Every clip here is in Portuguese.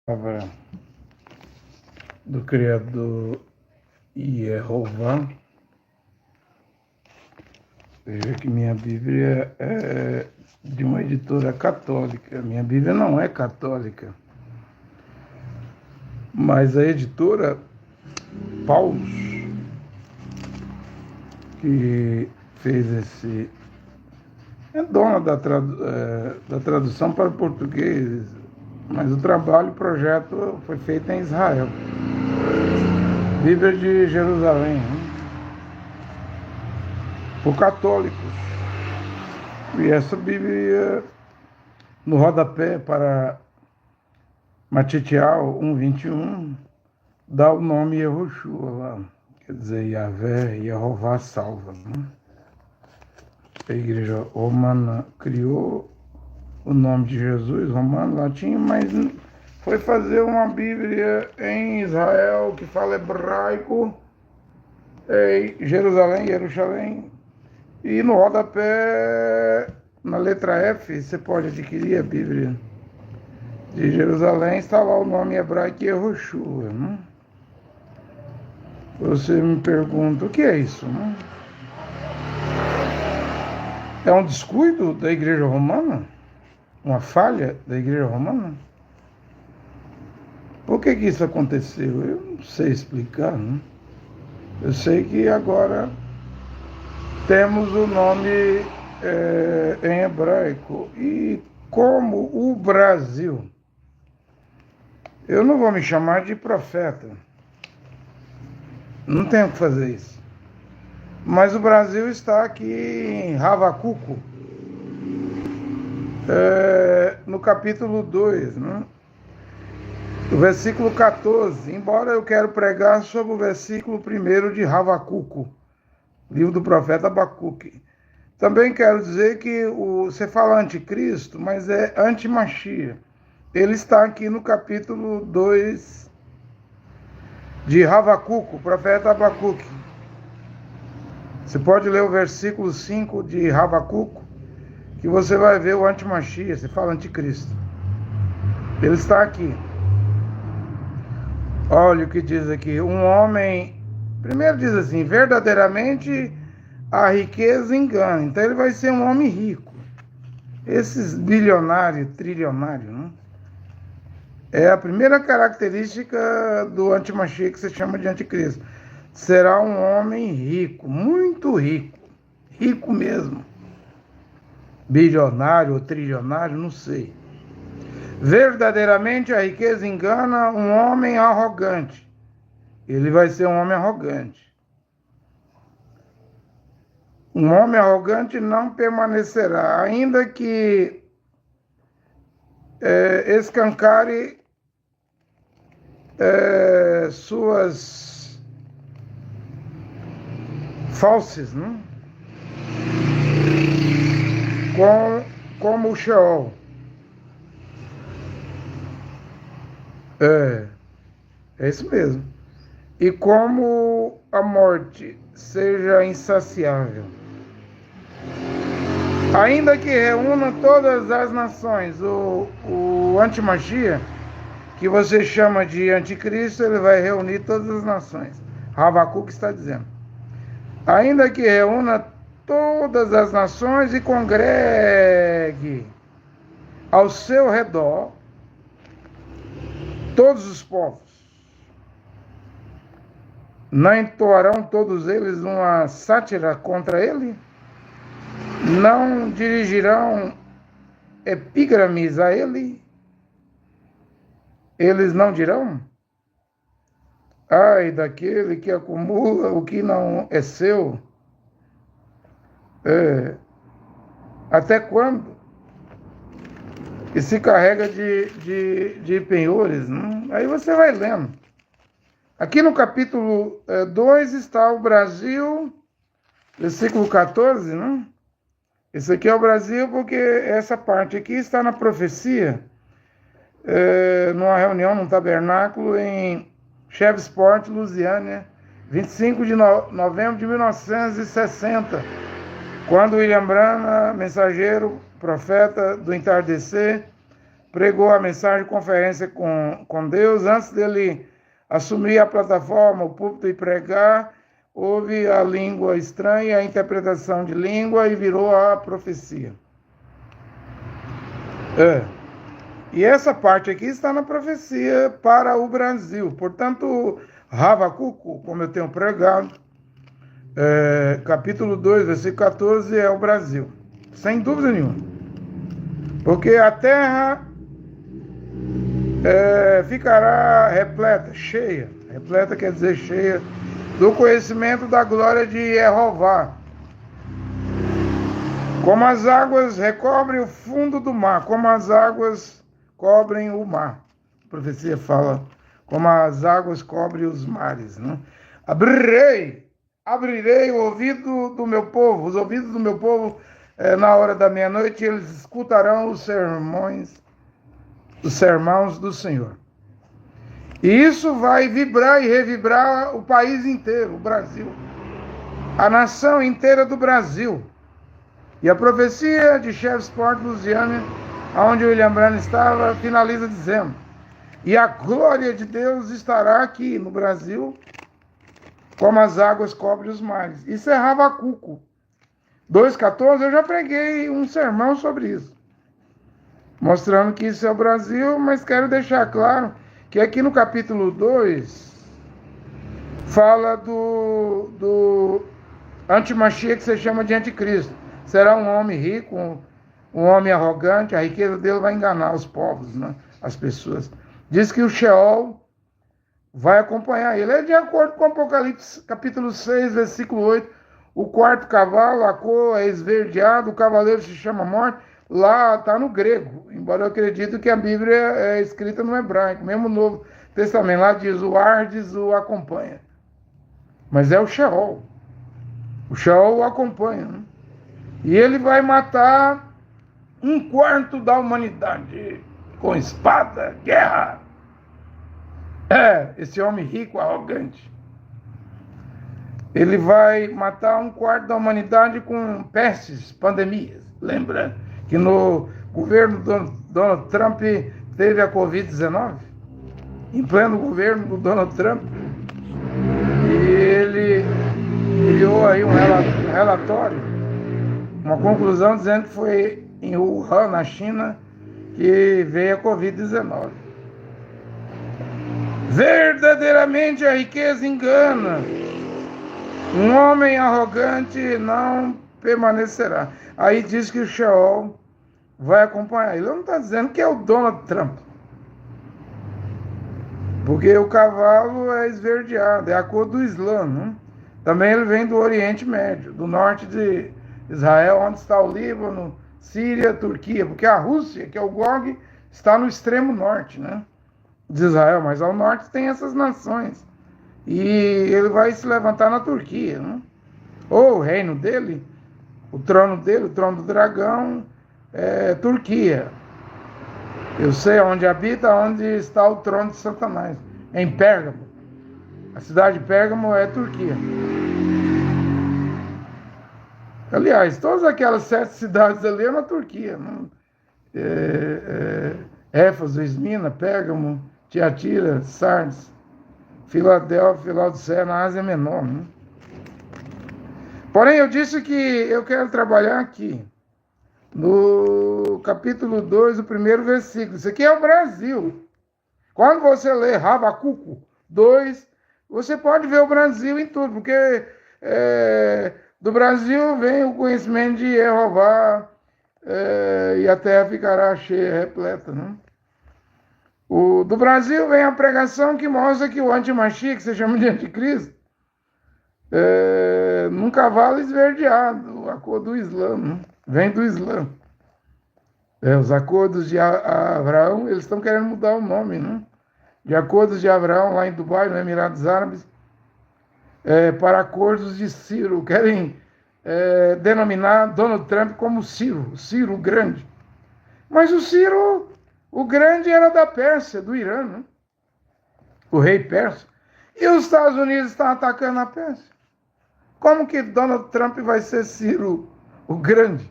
Palavra do Criador Jeová. Veja que minha Bíblia é de uma editora católica. Minha Bíblia não é católica, mas a editora Paulus, que fez esse... é dona da tradução para o português, mas o trabalho, o projeto foi feito em Israel. Bíblia de Jerusalém, né? Por católicos. E essa Bíblia, no rodapé para Matitial 1:21, dá o nome Yehoshua lá. Quer dizer, Yahvé, Jeová salva, né? A igreja romana criou o nome de Jesus, romano, latim, mas foi fazer uma Bíblia em Israel que fala hebraico, em Jerusalém, e no rodapé, na letra F, você pode adquirir a Bíblia de Jerusalém, está lá o nome hebraico Yehoshua, né? Você me pergunta, o que é isso, né? É um descuido da igreja romana? Uma falha da igreja romana? Por que isso aconteceu? Eu não sei explicar, né? Eu sei que agora temos o nome em hebraico. E como o Brasil, eu não vou me chamar de profeta, não tenho que fazer isso. Mas o Brasil está aqui em Havacuco, no capítulo 2, né? O versículo 14, embora eu quero pregar sobre o versículo 1 de Havacuco, livro do profeta Abacuque. Também quero dizer que você fala anticristo, mas é antimachia. Ele está aqui no capítulo 2 de Havacuco, profeta Abacuque. Você pode ler o versículo 5 de Havacuco, que você vai ver o antimachia, você fala anticristo. Ele está aqui. Olha o que diz aqui, um homem, primeiro diz assim, verdadeiramente a riqueza engana, então ele vai ser um homem rico. Esses bilionários, trilionários, né? É a primeira característica do antimachia que se chama de anticristo. Será um homem rico, muito rico, rico mesmo. Bilionário ou trilionário, não sei. Verdadeiramente a riqueza engana um homem arrogante. Ele vai ser um homem arrogante. Um homem arrogante não permanecerá, ainda que escancare suas falses, né? Como o Sheol. É isso mesmo. E como a morte seja insaciável. Ainda que reúna todas as nações, o antimachia, que você chama de anticristo, ele vai reunir todas as nações. Habacuque está dizendo. Ainda que reúna todas as nações e congregue ao seu redor todos os povos, não entoarão todos eles uma sátira contra ele? Não dirigirão epígrames a ele? Eles não dirão? Ai daquele que acumula o que não é seu. Até quando? E se carrega de penhores, né? Aí você vai lendo. Aqui no capítulo 2 está o Brasil, versículo 14, né? Esse aqui é o Brasil porque essa parte aqui está na profecia, numa reunião, num tabernáculo em Shreveport, Louisiana, 25 de novembro de 1960, quando William Branham, mensageiro, profeta do entardecer, pregou a mensagem de conferência com Deus. Antes dele assumir a plataforma, o púlpito e pregar, houve a língua estranha, a interpretação de língua e virou a profecia. E essa parte aqui está na profecia para o Brasil. Portanto, Ravacuco, como eu tenho pregado, capítulo 2, versículo 14, é o Brasil. Sem dúvida nenhuma. Porque a terra ficará repleta, cheia. Repleta quer dizer cheia do conhecimento da glória de Jeová. Como as águas recobrem o fundo do mar, como as águas cobrem o mar. A profecia fala como as águas cobrem os mares. Né? Abrirei o ouvido do meu povo, os ouvidos do meu povo na hora da meia-noite, eles escutarão os sermões do Senhor. E isso vai vibrar e revibrar o país inteiro, o Brasil. A nação inteira do Brasil. E a profecia de Shreveport, Louisiana, onde William Branham estava, finaliza dizendo: e a glória de Deus estará aqui no Brasil, como as águas cobrem os mares. Isso é Ravacuco 2,14. Eu já preguei um sermão sobre isso, mostrando que isso é o Brasil, mas quero deixar claro que aqui no capítulo 2 fala do antimachia, que se chama de anticristo. Será um homem rico, um homem arrogante, a riqueza dele vai enganar os povos, né? As pessoas. Diz que o Sheol vai acompanhar ele. É de acordo com Apocalipse, capítulo 6, versículo 8. O quarto cavalo, a cor é esverdeada, o cavaleiro se chama Morte. Lá está no grego, embora eu acredito que a Bíblia é escrita no hebraico. Mesmo no Novo Testamento, lá diz o Ardes o acompanha. Mas é o Sheol. O Sheol o acompanha, né? E ele vai matar 1/4 da humanidade com espada, guerra. Esse homem rico, arrogante. Ele vai matar 1/4 da humanidade com pestes, pandemias. Lembra que no governo do Donald Trump teve a Covid-19? Em pleno governo do Donald Trump. E ele criou aí um relatório, uma conclusão dizendo que foi em Wuhan, na China, que veio a Covid-19. Verdadeiramente a riqueza engana. Um homem arrogante não permanecerá. Aí diz que o Sheol vai acompanhar ele. Ele não está dizendo que é o Donald Trump. Porque o cavalo é esverdeado, é a cor do Islã. Né? Também ele vem do Oriente Médio, do norte de Israel, onde está o Líbano, Síria, Turquia. Porque a Rússia, que é o Gog, está no extremo norte, né, de Israel. Mas ao norte tem essas nações. E ele vai se levantar na Turquia. Né? Ou o reino dele, o trono do dragão, é Turquia. Eu sei onde habita, onde está o trono de Satanás, em Pérgamo. A cidade de Pérgamo é Turquia. Aliás, todas aquelas 7 cidades ali é na Turquia. Éfeso, Esmina, Pérgamo, Tiatira, Sardes, Filadélfia, Laodiceia, na Ásia Menor. Né? Porém, eu disse que eu quero trabalhar aqui, no capítulo 2, o primeiro versículo. Isso aqui é o Brasil. Quando você lê Ravacuco 2, você pode ver o Brasil em tudo, porque do Brasil vem o conhecimento de Jeová, e a terra ficará cheia, repleta. Né? Do Brasil vem a pregação que mostra que o antimachia, que se chama de anticristo, num cavalo esverdeado, a cor do Islã, né? Vem do Islã. Os acordos de Abraão, eles estão querendo mudar o nome, né? De acordos de Abraão, lá em Dubai, no Emirados Árabes, para acordos de Ciro. Querem denominar Donald Trump como Ciro o Grande. Mas o Ciro, o Grande, era da Pérsia, do Irã, né? O rei persa. E os Estados Unidos estão atacando a Pérsia. Como que Donald Trump vai ser Ciro o Grande?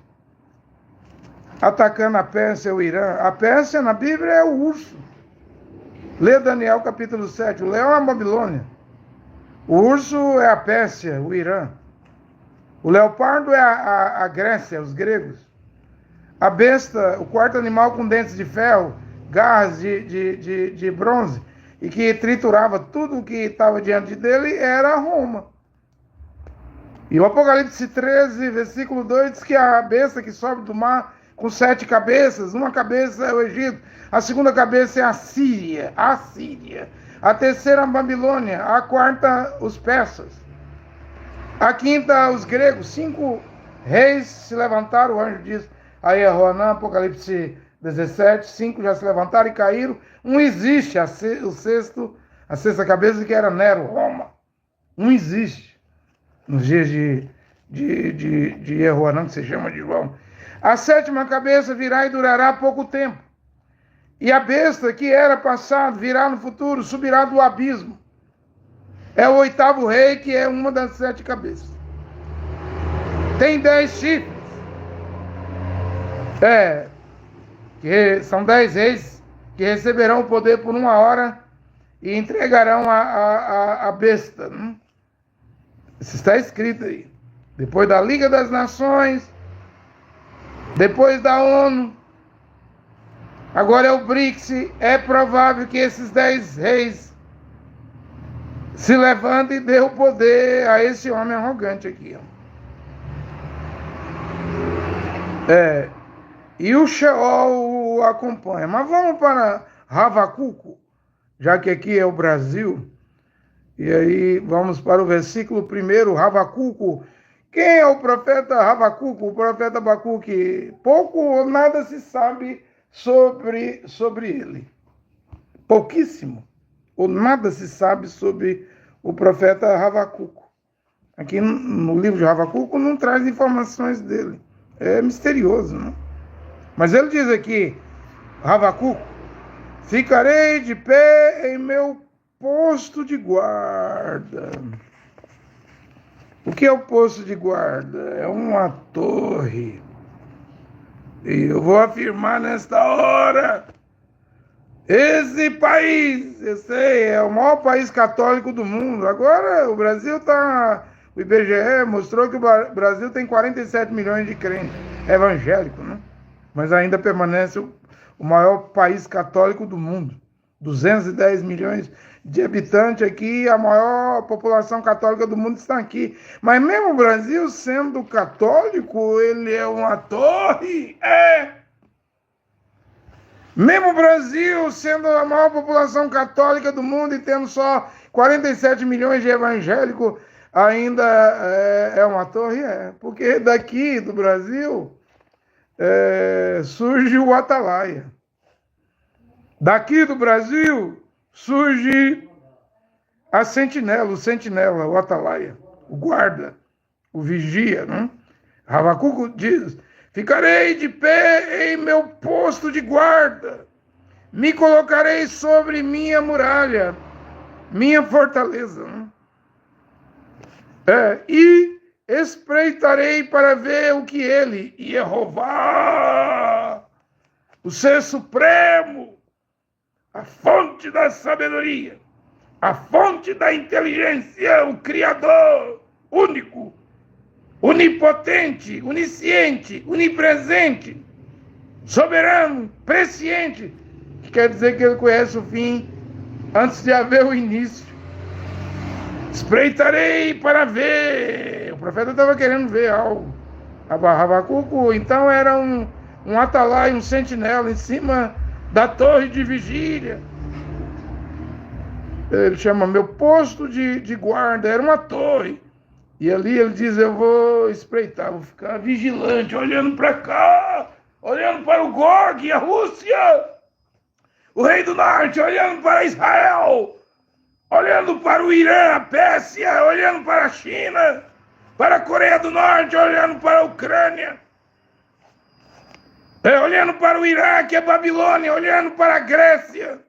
atacando a Pérsia e o Irã. A Pérsia na Bíblia é o urso. Lê Daniel capítulo 7. O leão é a Babilônia. O urso é a Pérsia, o Irã. O leopardo é a Grécia, os gregos. A besta, o quarto animal com dentes de ferro, garras de bronze, e que triturava tudo o que estava diante dele, era Roma. E o Apocalipse 13, versículo 2, diz que a besta que sobe do mar com 7 cabeças, uma cabeça é o Egito, a segunda cabeça é a Síria, a terceira a Babilônia, a quarta os persas, a quinta os gregos. 5 reis se levantaram, o anjo diz a Jehoanã, Apocalipse 17, 5 já se levantaram e caíram, um existe, a sexta cabeça, que era Nero, Roma, um existe nos dias de Jehoanã, que se chama de João. A 7ª cabeça virá e durará pouco tempo. E a besta que era passado virá no futuro, subirá do abismo. É o 8º rei, que é uma das 7 cabeças. Tem 10 chifres. Que são 10 reis que receberão o poder por 1 hora e entregarão a besta. Isso está escrito aí. Depois da Liga das Nações, depois da ONU, agora é o BRICS. É provável que esses 10 reis se levantem e dêem o poder a esse homem arrogante aqui. E o Sheol o acompanha. Mas vamos para Havacuco, já que aqui é o Brasil. E aí vamos para o versículo 1, Havacuco. Quem é o profeta Havacuco? O profeta Abacuque? Pouco ou nada se sabe sobre ele. Pouquíssimo ou nada se sabe sobre o profeta Havacuco. Aqui no livro de Havacuco não traz informações dele. É misterioso, não? Mas ele diz aqui, Havacuco: ficarei de pé em meu posto de guarda. O que é o posto de guarda? É uma torre. E eu vou afirmar nesta hora, esse país, eu sei, é o maior país católico do mundo. Agora o Brasil está... O IBGE mostrou que o Brasil tem 47 milhões de crentes evangélicos, né? Mas ainda permanece o maior país católico do mundo. 210 milhões de habitantes aqui, a maior população católica do mundo está aqui. Mas mesmo o Brasil, sendo católico, ele é uma torre. Mesmo o Brasil, sendo a maior população católica do mundo e tendo só 47 milhões de evangélicos, ainda é uma torre. Porque daqui do Brasil surge o Atalaia. Daqui do Brasil surge a sentinela, o Atalaia, o guarda, o vigia, né? Havacuco diz: ficarei de pé em meu posto de guarda, me colocarei sobre minha muralha, minha fortaleza, né? E espreitarei para ver o que ele, Jeová, o Ser Supremo, a fonte da sabedoria, a fonte da inteligência, o Criador único, onipotente, onisciente, onipresente, soberano, presciente, que quer dizer que ele conhece o fim antes de haver o início. Espreitarei para ver. O profeta estava querendo ver algo. Havacuco, então, era um atalaia, um sentinela em cima da torre de vigília. Ele chama meu posto de guarda, era uma torre. E ali ele diz: eu vou espreitar, vou ficar vigilante, olhando para cá, olhando para o Gog, a Rússia, o rei do norte, olhando para Israel, olhando para o Irã, a Pérsia, olhando para a China, para a Coreia do Norte, olhando para a Ucrânia, olhando para o Iraque, a Babilônia, olhando para a Grécia,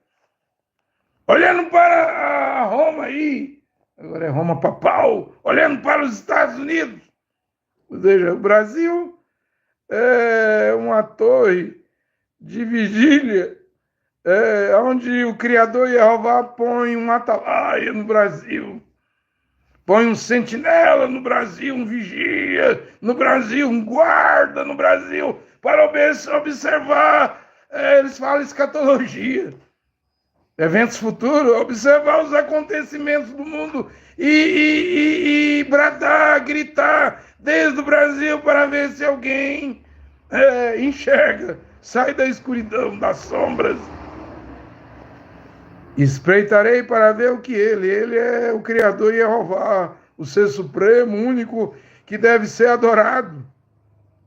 olhando para a Roma aí, agora é Roma papal, olhando para os Estados Unidos. Ou seja, o Brasil uma torre de vigília, onde o Criador Jeová põe um atalaia no Brasil, põe um sentinela no Brasil, um vigia no Brasil, um guarda no Brasil, para observar, eles falam escatologia, eventos futuros, observar os acontecimentos do mundo e bradar, gritar desde o Brasil para ver se alguém enxerga, sai da escuridão, das sombras. Espreitarei para ver o que ele é o Criador Jeová, o Ser Supremo, único, que deve ser adorado,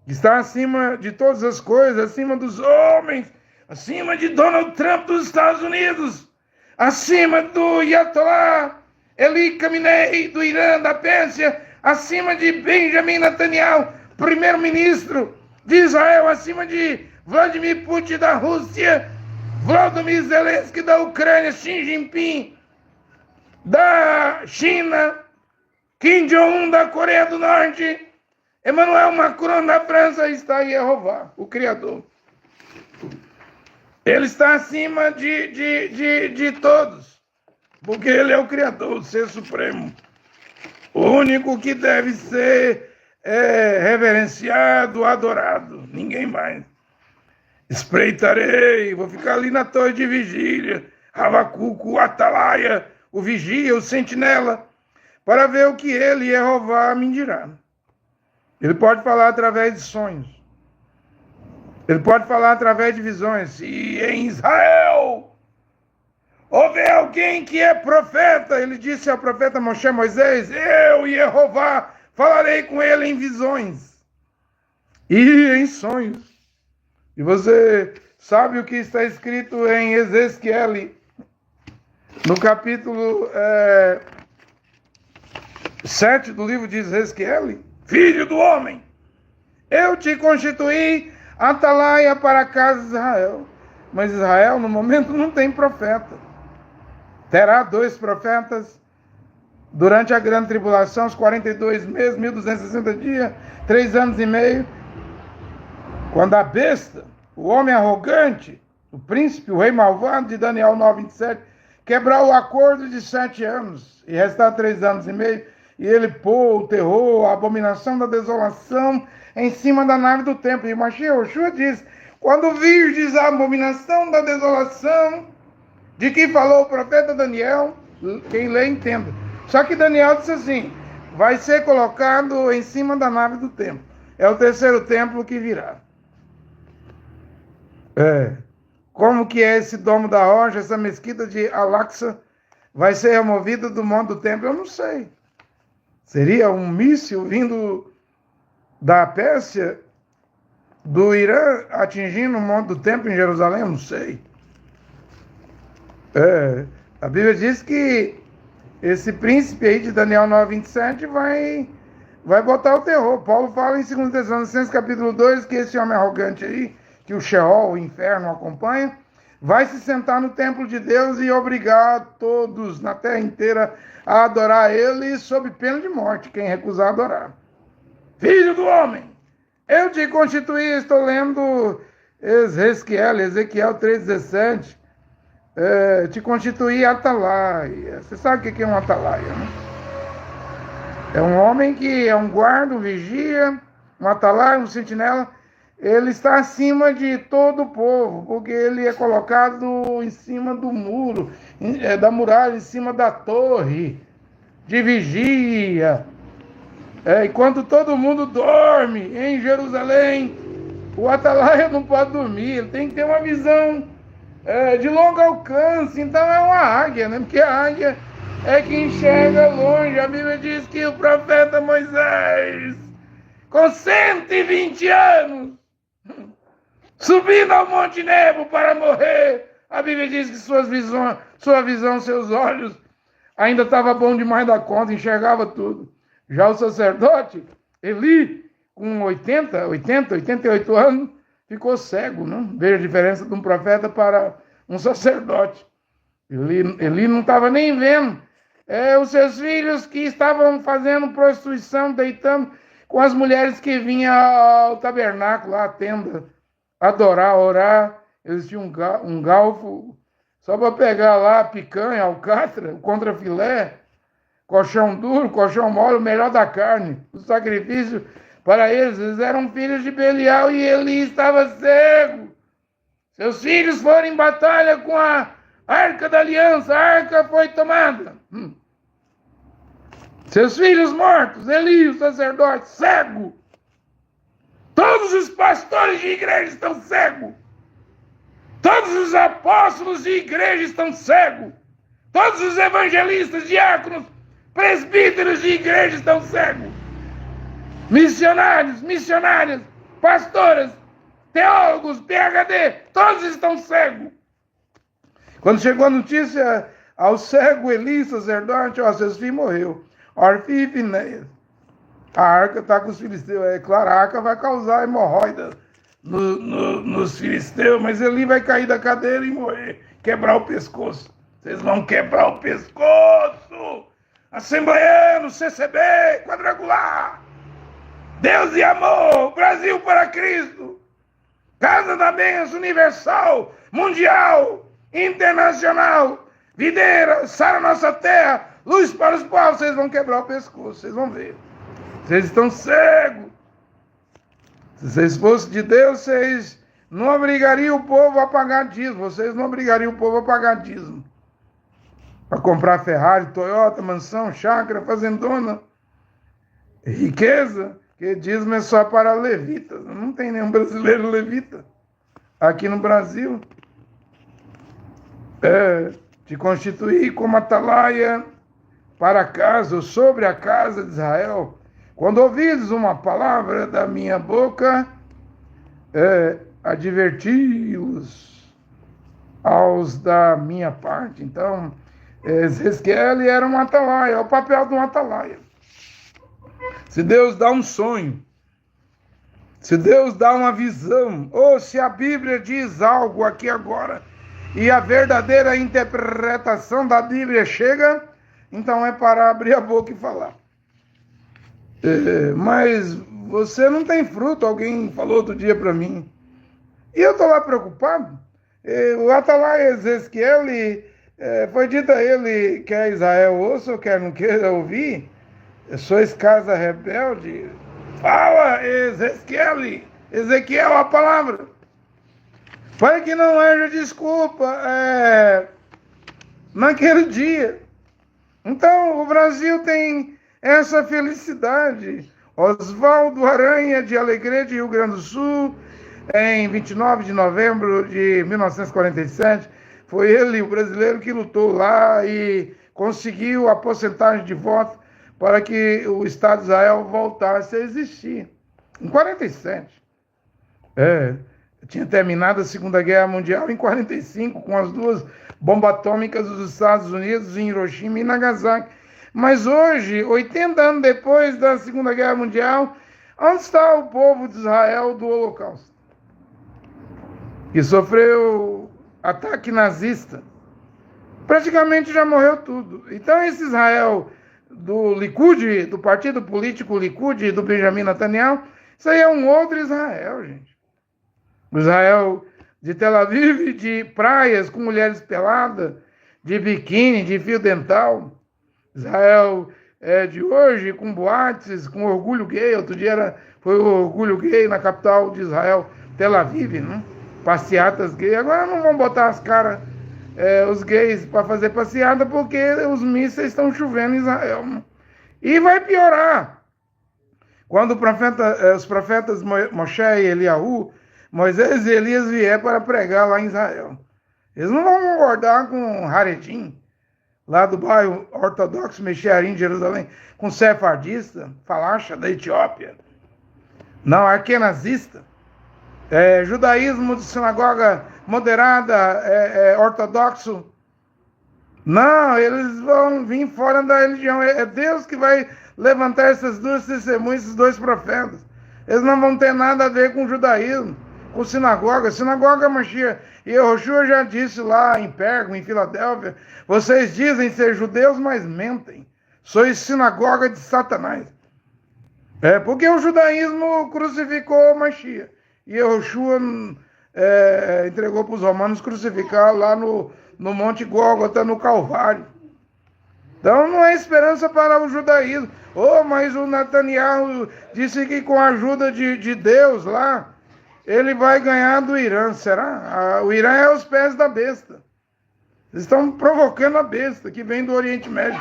que está acima de todas as coisas, acima dos homens, acima de Donald Trump dos Estados Unidos, acima do Ayatollah Ali Khamenei do Irã, da Pérsia, acima de Benjamin Netanyahu, primeiro-ministro de Israel, acima de Vladimir Putin da Rússia, Volodymyr Zelensky da Ucrânia, Xi Jinping da China, Kim Jong-un da Coreia do Norte, Emmanuel Macron da França, está Jeová, o Criador. Ele está acima de todos, porque ele é o Criador, o Ser Supremo, o único que deve ser reverenciado, adorado, ninguém mais. Espreitarei, vou ficar ali na torre de vigília, Havacuco, o atalaia, o vigia, o sentinela, para ver o que ele, Jeová, me dirá. Ele pode falar através de sonhos. Ele pode falar através de visões. Se em Israel houver alguém que é profeta, ele disse ao profeta Moisés, eu, Jeová, falarei com ele em visões e em sonhos. E você sabe o que está escrito em Ezequiel, no capítulo 7 do livro de Ezequiel? Filho do homem, eu te constituí atalaia para a casa de Israel. Mas Israel, no momento, não tem profeta. Terá 2 profetas durante a grande tribulação, os 42 meses, 1260 dias, 3 anos e meio. Quando a besta, o homem arrogante, o príncipe, o rei malvado de Daniel 9:27, quebrar o acordo de 7 anos e restar 3 anos e meio, e ele pôr o terror, a abominação da desolação em cima da nave do templo. E Yoshua diz, quando virdes a abominação da desolação, de que falou o profeta Daniel, quem lê entenda. Só que Daniel disse assim, vai ser colocado em cima da nave do templo. É o 3º templo que virá. Como que é esse domo da rocha, essa mesquita de Al-Aqsa, vai ser removida do monte do templo? Eu não sei. Seria um míssil vindo da Pérsia, do Irã, atingindo o monte do templo em Jerusalém? Eu não sei. A Bíblia diz que esse príncipe aí de Daniel 9:27 vai botar o terror. Paulo fala em 2 Tessalonicenses capítulo 2 que esse homem arrogante aí, que o Sheol, o inferno, acompanha, vai se sentar no templo de Deus e obrigar todos na terra inteira a adorar ele sob pena de morte, quem recusar adorar. Filho do homem, eu te constituí, estou lendo Ezequiel 3:17, te constituí atalaia. Você sabe o que é um atalaia, né? É um homem que é um guarda, um vigia, um atalaia, um sentinela. Ele está acima de todo o povo, porque ele é colocado em cima do muro, da muralha, em cima da torre de vigia. Enquanto todo mundo dorme em Jerusalém, o atalaia não pode dormir, ele tem que ter uma visão de longo alcance. Então é uma águia, né? Porque a águia é que enxerga longe. A Bíblia diz que o profeta Moisés, com 120 anos, subindo ao Monte Nebo para morrer, a Bíblia diz que sua visão, seus olhos, ainda estava bom demais da conta, enxergava tudo. Já o sacerdote, Eli, com 88 anos, ficou cego, não? Veja a diferença de um profeta para um sacerdote. Eli não estava nem vendo. Os seus filhos que estavam fazendo prostituição, deitando com as mulheres que vinham ao tabernáculo, à tenda, adorar, orar. Eles tinham um galfo só para pegar lá picanha, alcatra, contrafilé, colchão duro, colchão mole, o melhor da carne. O sacrifício para eles eram filhos de Belial e Eli estava cego. Seus filhos foram em batalha com a Arca da Aliança, a arca foi tomada. Seus filhos mortos, Eli, o sacerdote, cego. Todos os pastores de igreja estão cegos. Todos os apóstolos de igreja estão cegos. Todos os evangelistas, diáconos, presbíteros de igreja estão cegos. Missionários, missionárias, pastoras, teólogos, PhD, todos estão cegos. Quando chegou a notícia ao cego Eli, sacerdote, seus filhos morreu. Orfi e Finéias. A arca está com os filisteus. É claro, a arca vai causar hemorroida nos filisteus, mas Eli vai cair da cadeira e morrer, quebrar o pescoço. Vocês vão quebrar o pescoço! Assembleiano, CCB, quadrangular! Deus e amor, Brasil para Cristo! Casa da Bênção Universal, Mundial, Internacional, Videira, Sara Nossa Terra, Luz para os povos. Vocês vão quebrar o pescoço, vocês vão ver. Vocês estão cegos. Se vocês fossem de Deus, vocês não obrigariam o povo a pagar dízimo. Vocês não obrigariam o povo a pagar dízimo. Para comprar Ferrari, Toyota, mansão, chácara, fazendona, riqueza. Porque dízimo é só para levitas. Não tem nenhum brasileiro levita aqui no Brasil. Te constituir como atalaia para a casa ou sobre a casa de Israel. Quando ouvides uma palavra da minha boca, adverti-os aos da minha parte. Então, Ezequiel era um atalaia, é o papel de um atalaia. Se Deus dá um sonho, se Deus dá uma visão, ou se a Bíblia diz algo aqui agora, e a verdadeira interpretação da Bíblia chega, então é para abrir a boca e falar. Mas você não tem fruto, alguém falou outro dia para mim. E eu estou lá preocupado. O atalaia Ezequiel, foi dito a ele, quer Israel ouça ou quer não queira ouvir, sois casa rebelde. Fala, Ezequiel, a palavra. Para que não haja desculpa naquele dia. Então, o Brasil tem essa felicidade. Oswaldo Aranha, de Alegrete, Rio Grande do Sul, em 29 de novembro de 1947, foi ele, o brasileiro, que lutou lá e conseguiu a porcentagem de votos para que o Estado de Israel voltasse a existir. Em 47. Tinha terminado a Segunda Guerra Mundial em 45, com as duas bombas atômicas dos Estados Unidos em Hiroshima e Nagasaki. Mas hoje, 80 anos depois da Segunda Guerra Mundial, onde está o povo de Israel do Holocausto? Que sofreu ataque nazista. Praticamente já morreu tudo. Então esse Israel do Likud, do partido político Likud, do Benjamin Netanyahu, isso aí é um outro Israel, gente. O Israel de Tel Aviv, de praias com mulheres peladas, de biquíni, de fio dental. Israel de hoje, com boates, com orgulho gay. Outro dia foi o orgulho gay na capital de Israel, Tel Aviv, né? Passeatas gays. Agora não vão botar as caras, os gays, para fazer passeata, porque os mísseis estão chovendo em Israel. Né? E vai piorar. Quando os profetas Moshe e Eliahu, Moisés e Elias vier para pregar lá em Israel. Eles não vão concordar com Haredim, lá do bairro ortodoxo Mexiarim de Jerusalém, com sefardista, falacha da Etiópia. Não, arquenazista. Judaísmo de sinagoga moderada, ortodoxo. Não, eles vão vir fora da religião. É Deus que vai levantar essas duas testemunhas, esses dois profetas. Eles não vão ter nada a ver com o judaísmo, com sinagoga. Sinagoga Mashiach. E Yehoshua já disse lá em Pérgamo, em Filadélfia, vocês dizem ser judeus, mas mentem. Sois sinagoga de Satanás. Porque o judaísmo crucificou Mashiach. E Yehoshua entregou para os romanos crucificar lá no Monte Gólgota, no Calvário. Então não há esperança para o judaísmo. Mas o Netanyahu disse que com a ajuda de Deus lá, ele vai ganhar do Irã. Será? O Irã é os pés da besta. Eles estão provocando a besta que vem do Oriente Médio.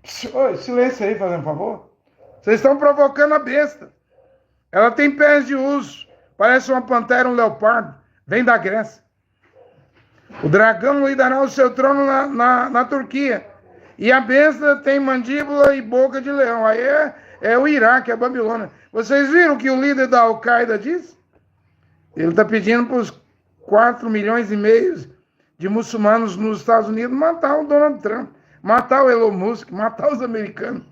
Silêncio aí, fazendo favor. Vocês estão provocando a besta. Ela tem pés de urso. Parece uma pantera, um leopardo. Vem da Grécia. O dragão lhe dará o seu trono na Turquia. E a besta tem mandíbula e boca de leão. Aí é o Iraque, a Babilônia. Vocês viram o que o líder da Al-Qaeda diz? Ele está pedindo para os 4,5 milhões de muçulmanos nos Estados Unidos matar o Donald Trump, matar o Elon Musk, matar os americanos.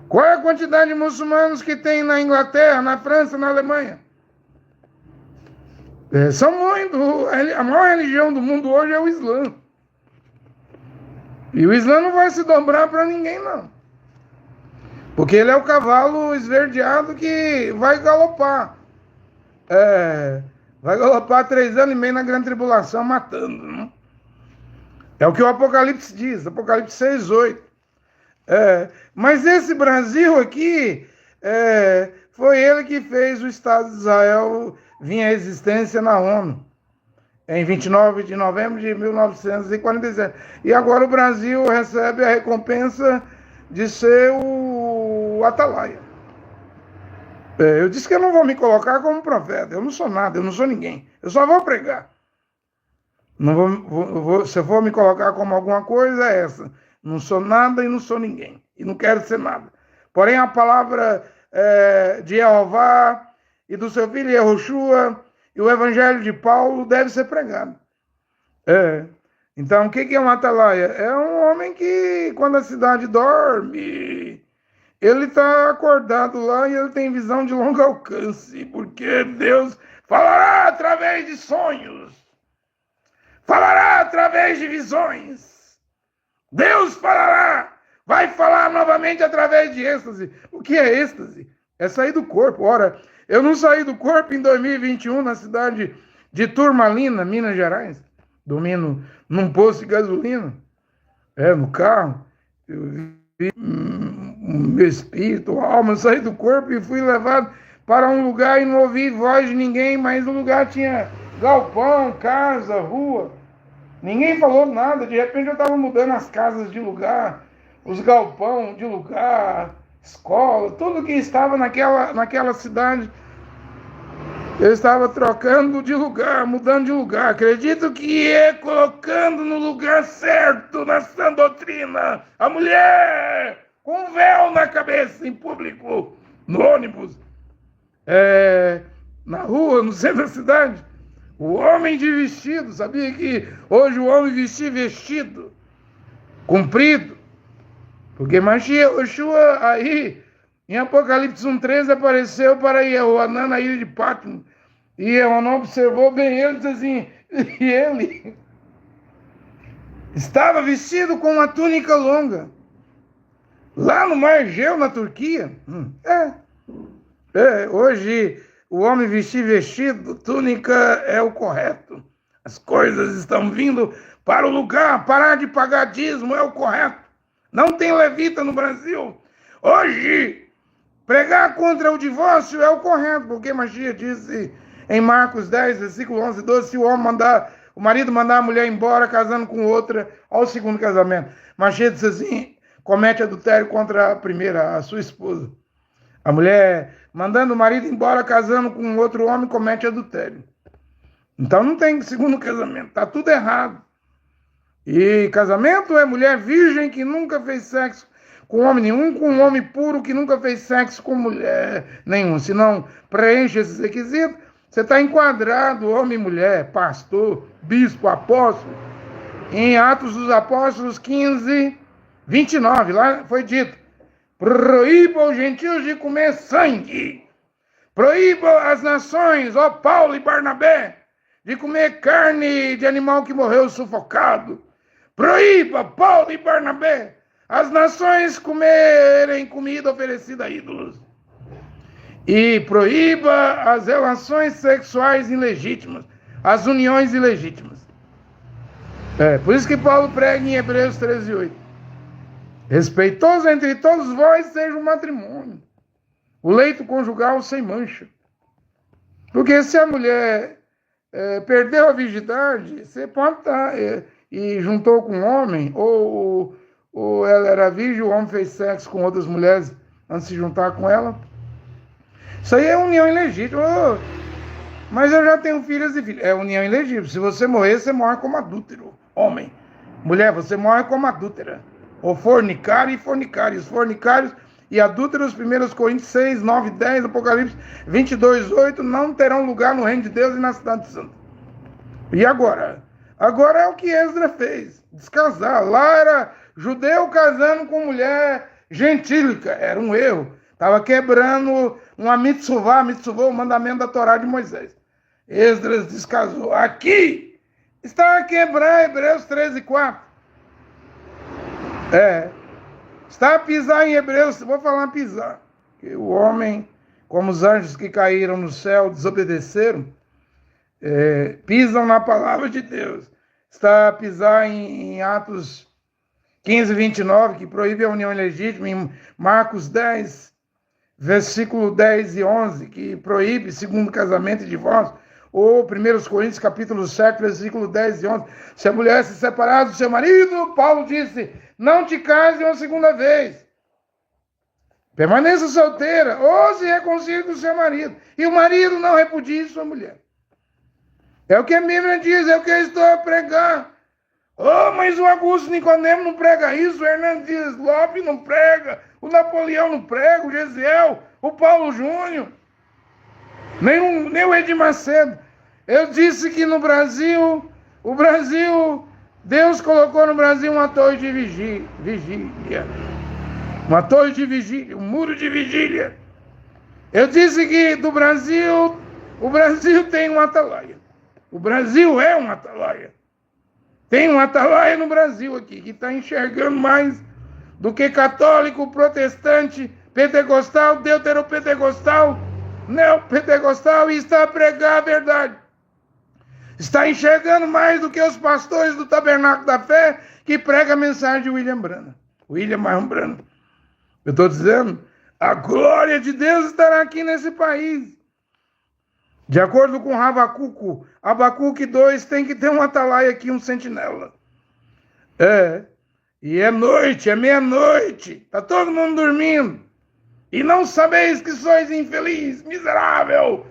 Qual é a quantidade de muçulmanos que tem na Inglaterra, na França, na Alemanha? São muitos. A maior religião do mundo hoje é o Islã. E o Islã não vai se dobrar para ninguém, não. Porque ele é o cavalo esverdeado que vai galopar. Vai galopar 3 anos e meio na grande tribulação, matando. Não? É o que o Apocalipse diz, Apocalipse 6:8. Mas esse Brasil aqui, foi ele que fez o Estado de Israel vir à existência na ONU, em 29 de novembro de 1947. E agora o Brasil recebe a recompensa de ser o atalaia. Eu disse que eu não vou me colocar como profeta, eu não sou nada, eu não sou ninguém, eu só vou pregar. Se eu for me colocar como alguma coisa, é essa. Não sou nada e não sou ninguém. E não quero ser nada. Porém, a palavra de Jeová e do seu filho Yehoshua e o evangelho de Paulo deve ser pregado. Então, o que é um atalaia? É um homem que, quando a cidade dorme, ele está acordado lá e ele tem visão de longo alcance, porque Deus falará através de sonhos, falará através de visões. Deus falará, vai falar novamente através de êxtase. O que é êxtase? É sair do corpo. Ora, eu não saí do corpo em 2021 na cidade de Turmalina, Minas Gerais, dormindo num posto de gasolina, no carro. Eu vi meu espírito, a alma, saí do corpo e fui levado para um lugar e não ouvi voz de ninguém, mas o lugar tinha galpão, casa, rua. Ninguém falou nada, de repente eu estava mudando as casas de lugar, os galpão de lugar, escola, tudo que estava naquela cidade. Eu estava trocando de lugar, mudando de lugar. Acredito que é colocando no lugar certo, na sã doutrina, a mulher com um véu na cabeça, em público, no ônibus, na rua, no centro da cidade. O homem de vestido, sabia que hoje o homem vestia vestido comprido? Porque Mashiach, Yehoshua, aí, em Apocalipse 1:13, apareceu para Yehoanã na ilha de Patmos. E Yehoanã observou bem ele e disse assim, e ele estava vestido com uma túnica longa. Lá no Mar Egeu, na Turquia. Hoje o homem vestir vestido, túnica é o correto. As coisas estão vindo para o lugar, parar de pagar dízimo é o correto. Não tem levita no Brasil. Hoje, pregar contra o divórcio é o correto, porque Mashiach disse em Marcos 10, versículo 11 e 12, se o marido mandar a mulher embora casando com outra ao segundo casamento. Mashiach disse assim, comete adultério contra a primeira, a sua esposa. A mulher mandando o marido embora, casando com outro homem, comete adultério. Então não tem segundo casamento, está tudo errado. E casamento é mulher virgem que nunca fez sexo com homem nenhum, com um homem puro que nunca fez sexo com mulher nenhum. Se não preenche esses requisitos, você está enquadrado, homem e mulher, pastor, bispo, apóstolo. Em Atos dos Apóstolos 15, 29, lá foi dito, proíba os gentios de comer sangue. Proíba as nações, ó Paulo e Barnabé, de comer carne de animal que morreu sufocado. Proíba, Paulo e Barnabé, as nações comerem comida oferecida a ídolos. E proíba as relações sexuais ilegítimas, as uniões ilegítimas. Por isso que Paulo prega em Hebreus 13:8. Respeitoso entre todos vós seja o matrimônio, o leito conjugal sem mancha. Porque se a mulher perdeu a virgindade, você pode estar e juntou com um homem, ou ela era virgem, o homem fez sexo com outras mulheres antes de se juntar com ela. Isso aí é união ilegítima. Mas eu já tenho filhas e filhos. É união ilegítima. Se você morrer, você morre como adúltero. Homem. Mulher, você morre como adúltera. Ou fornicário e fornicários. Fornicários e adúlteros, 1 Coríntios 6, 9, 10, Apocalipse 22, 8, não terão lugar no reino de Deus e na cidade santa. E agora? Agora é o que Esdras fez. Descasar. Lá era judeu casando com mulher gentílica. Era um erro. Estava quebrando uma mitzvah, o mandamento da Torá de Moisés. Esdras descasou. Aqui está a quebrar Hebreus 13, 4. Está a pisar em Hebreus, vou falar pisar. Que o homem, como os anjos que caíram no céu, desobedeceram, pisam na palavra de Deus. Está a pisar em Atos 15, 29, que proíbe a união ilegítima, em Marcos 10, versículo 10 e 11, que proíbe segundo casamento e divórcio, ou 1 Coríntios capítulo 7, versículo 10 e 11, se a mulher se separar do seu marido, Paulo disse, não te case uma segunda vez, permaneça solteira, ou se reconcilie com o seu marido, e o marido não repudie sua mulher. É o que a Bíblia diz, é o que eu estou a pregar. Mas o Augusto Nicodemo não prega isso, o Hernando Dias Lopes não prega, o Napoleão não prega, o Gesiel, o Paulo Júnior, nem o Edir Macedo. Eu disse que no Brasil, Deus colocou no Brasil uma torre de vigília. Uma torre de vigília, um muro de vigília. Eu disse que o Brasil tem um atalaia. O Brasil é um atalaia. Tem um atalaia no Brasil aqui, que está enxergando mais do que católico, protestante, pentecostal, deuteropentecostal, neopentecostal, e está a pregar a verdade. Está enxergando mais do que os pastores do Tabernáculo da Fé, que prega a mensagem de William Marron Branham. Eu estou dizendo, a glória de Deus estará aqui nesse país. De acordo com Abacuque 2, tem que ter um atalaia aqui, um sentinela. E é noite, é meia-noite, está todo mundo dormindo. E não sabeis que sois infeliz, miserável,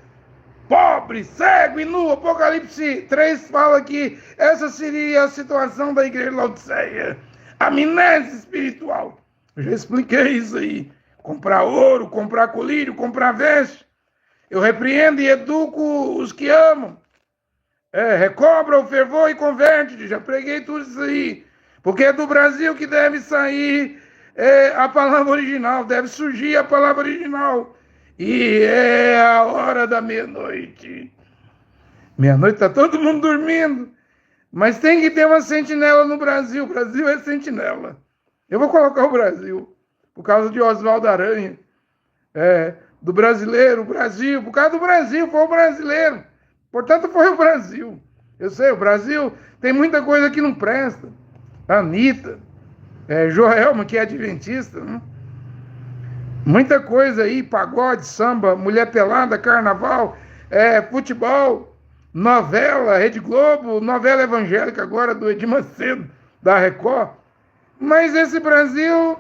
pobre, cego e nu. Apocalipse 3 fala que essa seria a situação da igreja de Laodiceia. Amnésia espiritual. Eu já expliquei isso aí. Comprar ouro, comprar colírio, comprar veste. Eu repreendo e educo os que amam. Recobra o fervor e converte. Já preguei tudo isso aí. Porque é do Brasil que deve sair a palavra original. Deve surgir a palavra original. E é a hora da meia-noite. Meia-noite está todo mundo dormindo. Mas tem que ter uma sentinela no Brasil. O Brasil é sentinela. Eu vou colocar o Brasil. Por causa de Oswaldo Aranha. Do brasileiro, o Brasil, por causa do Brasil, foi o brasileiro. Portanto, foi o Brasil. Eu sei, o Brasil tem muita coisa que não presta. Anitta, Joelma, que é adventista, né? Muita coisa aí, pagode, samba, mulher pelada, carnaval, futebol, novela, Rede Globo, novela evangélica agora do Edir Macedo, da Record. Mas esse Brasil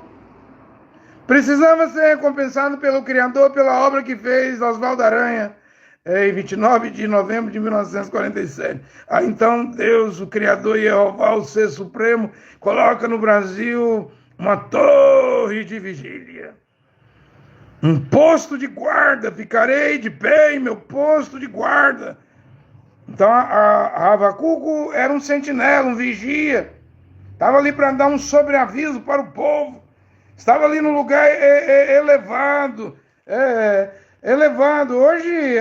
precisava ser recompensado pelo Criador, pela obra que fez Oswaldo Aranha, em 29 de novembro de 1947. Então Deus, o Criador Jeová, o Ser Supremo, coloca no Brasil uma torre de vigília. Um posto de guarda, ficarei de pé em meu posto de guarda. Então a Abacuco era um sentinela, um vigia. Estava ali para dar um sobreaviso para o povo. Estava ali no lugar elevado. Elevado. Hoje,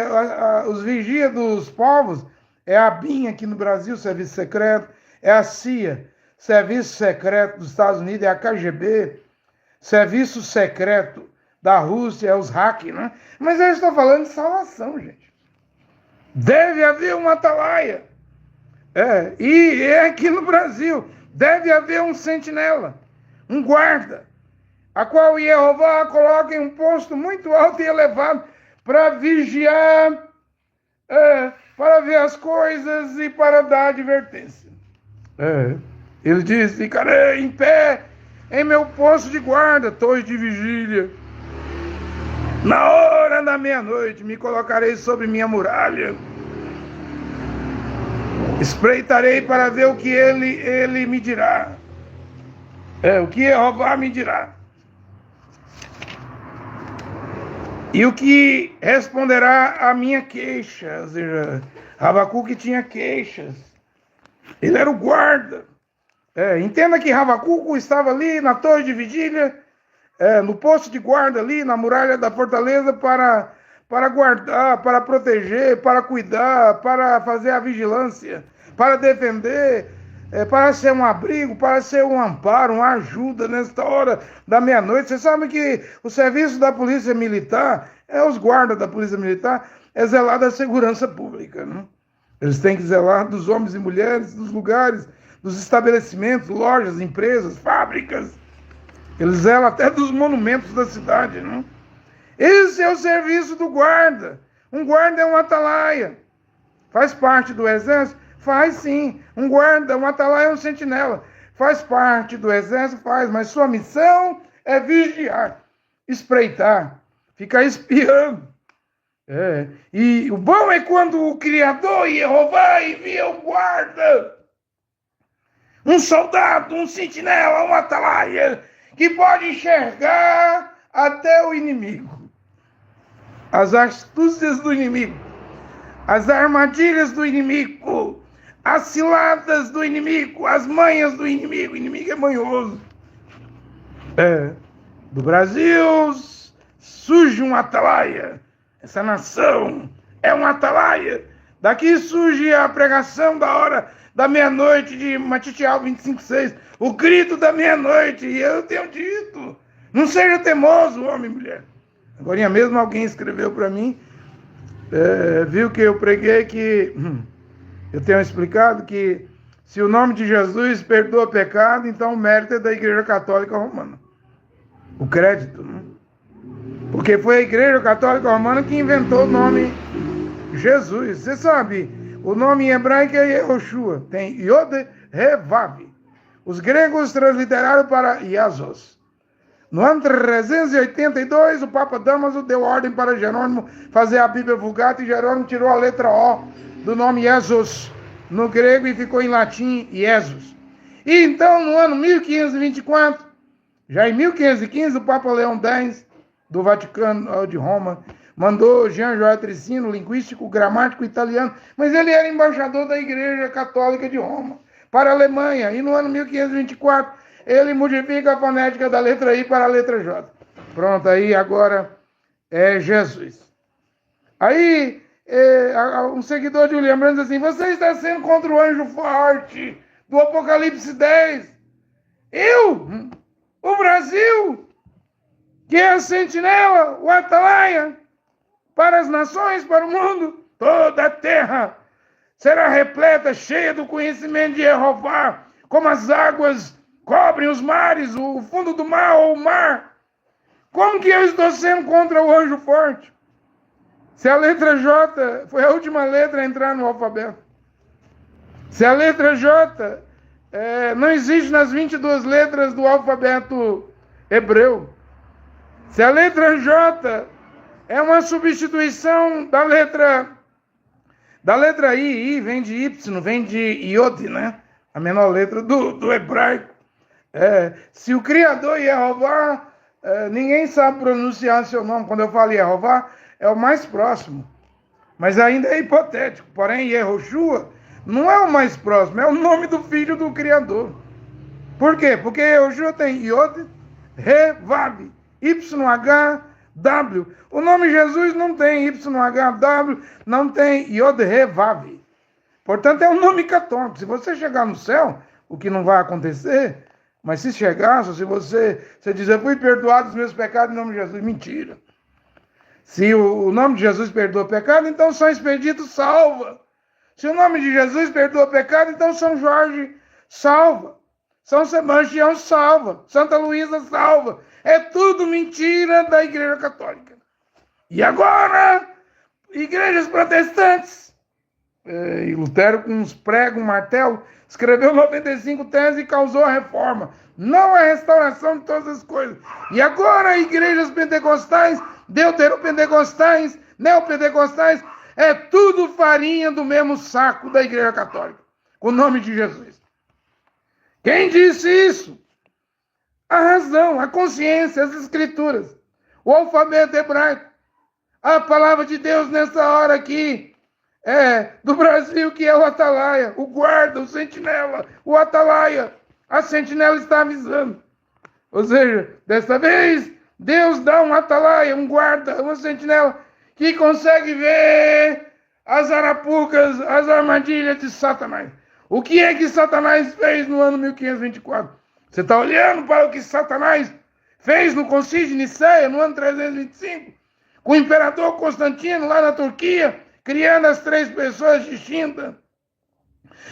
os vigias dos povos é a BIM aqui no Brasil, Serviço Secreto, é a CIA. Serviço Secreto dos Estados Unidos é a KGB, Serviço Secreto da Rússia é os hack, né? Mas eu estou falando de salvação, gente. Deve haver uma atalaia. E é aqui no Brasil. Deve haver um sentinela, um guarda, a qual Jeová coloca em um posto muito alto e elevado para vigiar, para ver as coisas e para dar advertência. Ele diz: ficarei em pé em meu posto de guarda, torre de vigília. Na hora da meia-noite me colocarei sobre minha muralha. Espreitarei para ver o que ele me dirá. O que Jeová me dirá. E o que responderá à minha queixa. Ou seja, Habacuque tinha queixas. Ele era o guarda. Entenda que Habacuque estava ali na torre de vigília, no posto de guarda ali, na muralha da fortaleza, para guardar, para proteger, para cuidar, para fazer a vigilância, para defender, para ser um abrigo, para ser um amparo, uma ajuda nesta hora da meia-noite. Você sabe que o serviço da Polícia Militar, os guardas da Polícia Militar, é zelar da segurança pública, né? Eles têm que zelar dos homens e mulheres, dos lugares, dos estabelecimentos, lojas, empresas, fábricas. Eles zelam até dos monumentos da cidade, né? Esse é o serviço do guarda. Um guarda é um atalaia. Faz parte do exército? Faz sim. Um guarda, um atalaia é um sentinela. Faz parte do exército? Faz. Mas sua missão é vigiar, espreitar, ficar espiando. E o bom é quando o Criador, Jeová, envia o guarda. Um soldado, um sentinela, um atalaia, que pode enxergar até o inimigo. As astúcias do inimigo, as armadilhas do inimigo, as ciladas do inimigo, as manhas do inimigo. O inimigo é manhoso. Do Brasil surge um atalaia. Essa nação é um atalaia. Daqui surge a pregação da hora da meia-noite de Matitial 25:6. O grito da meia-noite. E eu tenho dito: não seja teimoso, homem e mulher. Agora mesmo alguém escreveu para mim, viu que eu preguei que eu tenho explicado que se o nome de Jesus perdoa pecado, então o mérito é da Igreja Católica Romana. O crédito, né? Porque foi a Igreja Católica Romana que inventou o nome Jesus. Você sabe, o nome em hebraico é Yehoshua, tem Yod Revav. Os gregos transliteraram para Iazos. No ano 382, o Papa Damaso deu ordem para Jerônimo fazer a Bíblia Vulgata, e Jerônimo tirou a letra O do nome Jesus no grego e ficou em latim Jesus. E então, no ano 1524, já em 1515, o Papa Leão X, do Vaticano de Roma, mandou Jean João Tricino, linguístico, gramático italiano, mas ele era embaixador da Igreja Católica de Roma para a Alemanha. E no ano 1524, ele modifica a fonética da letra I para a letra J. Pronto, aí agora é Jesus. Aí um seguidor de William Branham diz assim: você está sendo contra o anjo forte do Apocalipse 10. Eu? O Brasil? Que é a sentinela, o atalaia, para as nações, para o mundo? Toda a terra será repleta, cheia do conhecimento de Jeová, como as águas cobrem os mares, o fundo do mar ou o mar. Como que eu estou sendo contra o anjo forte? Se a letra J foi a última letra a entrar no alfabeto. Se a letra J não existe nas 22 letras do alfabeto hebreu. Se a letra J é uma substituição da letra I vem de Y, vem de Iod, né? A menor letra do hebraico. Se o Criador Jeová, ninguém sabe pronunciar seu nome. Quando eu falo Jeová, é o mais próximo. Mas ainda é hipotético. Porém, Yehoshua não é o mais próximo, é o nome do filho do Criador. Por quê? Porque Yehoshua tem Yod, Revav, YHW. O nome Jesus não tem YHW, não tem Yod, Revav. Portanto, é um nome católico. Se você chegar no céu, o que não vai acontecer, mas se chegasse, se você diz, eu fui perdoado dos meus pecados em nome de Jesus, mentira. Se o nome de Jesus perdoa pecado, então São Expedito salva. Se o nome de Jesus perdoa pecado, então São Jorge salva. São Sebastião salva. Santa Luísa salva. É tudo mentira da Igreja Católica. E agora, igrejas protestantes. E Lutero, com uns pregos, um martelo, escreveu 95 teses e causou a reforma. Não a restauração de todas as coisas. E agora, igrejas pentecostais, deuteropentecostais, neopentecostais, é tudo farinha do mesmo saco da Igreja Católica, com o nome de Jesus. Quem disse isso? A razão, a consciência, as escrituras, o alfabeto hebraico, a palavra de Deus nessa hora aqui, do Brasil, que é o atalaia, o guarda, o sentinela, o atalaia. A sentinela está avisando. Ou seja, desta vez, Deus dá um atalaia, um guarda, uma sentinela, que consegue ver as arapucas, as armadilhas de Satanás. O que é que Satanás fez no ano 1524? Você está olhando para o que Satanás fez no Concílio de Nicéia, no ano 325, com o imperador Constantino, lá na Turquia, criando as três pessoas distintas.